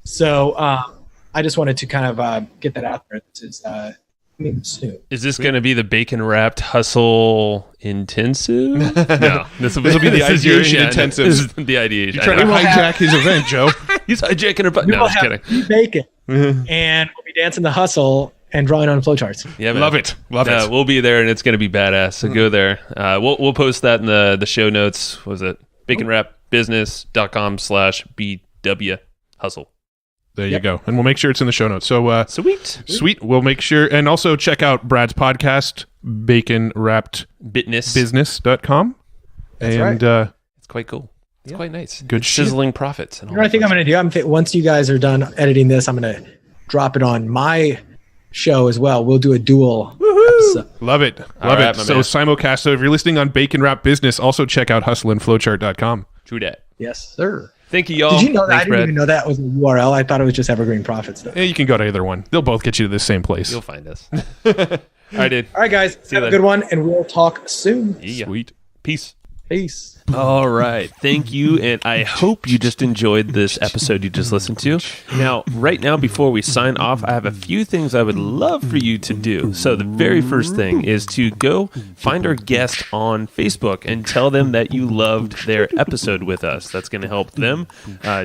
So I just wanted to kind of get that out there. This is soon. Is this going to be the Bacon Wrapped Hustle Intensive? No, this will be the ideation intensive. This is the ideation. You're trying to hijack his event, Joe. He's hijacking her. No, just kidding. Bacon, and we'll be dancing the hustle and drawing on flowcharts. Yeah, man. Love it. We'll be there, and it's going to be badass. So go there. We'll post that in the show notes. What was it? baconwrappedbusiness.com/BW Hustle. There you go. And we'll make sure it's in the show notes. So sweet. We'll make sure. And also check out Brad's podcast, baconwrappedbusiness.com. That's and right. It's quite cool. It's quite nice. Good sizzling profits. And you know what I think I'm going to do? Once you guys are done editing this, I'm going to drop it on my show as well. We'll do a dual episode. Love it. So simulcast. So if you're listening on Bacon Wrap Business, also check out hustleandflowchart.com. True that. Yes, sir. Thank you, y'all. Did you know that? Thanks, I didn't even know that was a URL. I thought it was just Evergreen Profits. Yeah, you can go to either one. They'll both get you to the same place. You'll find us. All right, dude. All right, guys. Have a good one, and we'll talk soon. Yeah. Sweet. Peace. All right. Thank you. And I hope you just enjoyed this episode you just listened to. Now, right now, before we sign off, I have a few things I would love for you to do. So the very first thing is to go find our guest on Facebook and tell them that you loved their episode with us. That's going to help them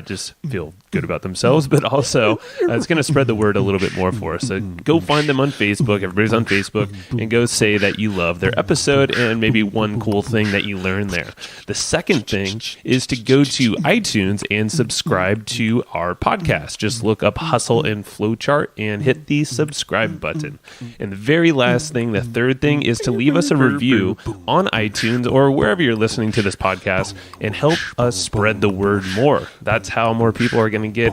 just feel good about themselves, but also it's going to spread the word a little bit more for us. So go find them on Facebook. Everybody's on Facebook, and go say that you love their episode and maybe one cool thing that you learned there. The second thing is to go to iTunes and subscribe to our podcast. Just look up Hustle and Flowchart and hit the subscribe button. And the very last thing, the third thing, is to leave us a review on iTunes or wherever you're listening to this podcast and help us spread the word more. That's how more people are going to get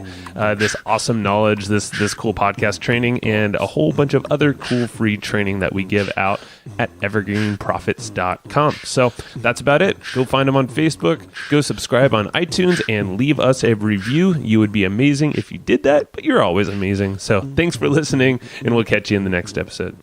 this awesome knowledge, this cool podcast training, and a whole bunch of other cool free training that we give out at evergreenprofits.com. So that's about it. Go find them on Facebook, go subscribe on iTunes, and leave us a review. You would be amazing if you did that, but you're always amazing. So thanks for listening, and we'll catch you in the next episode.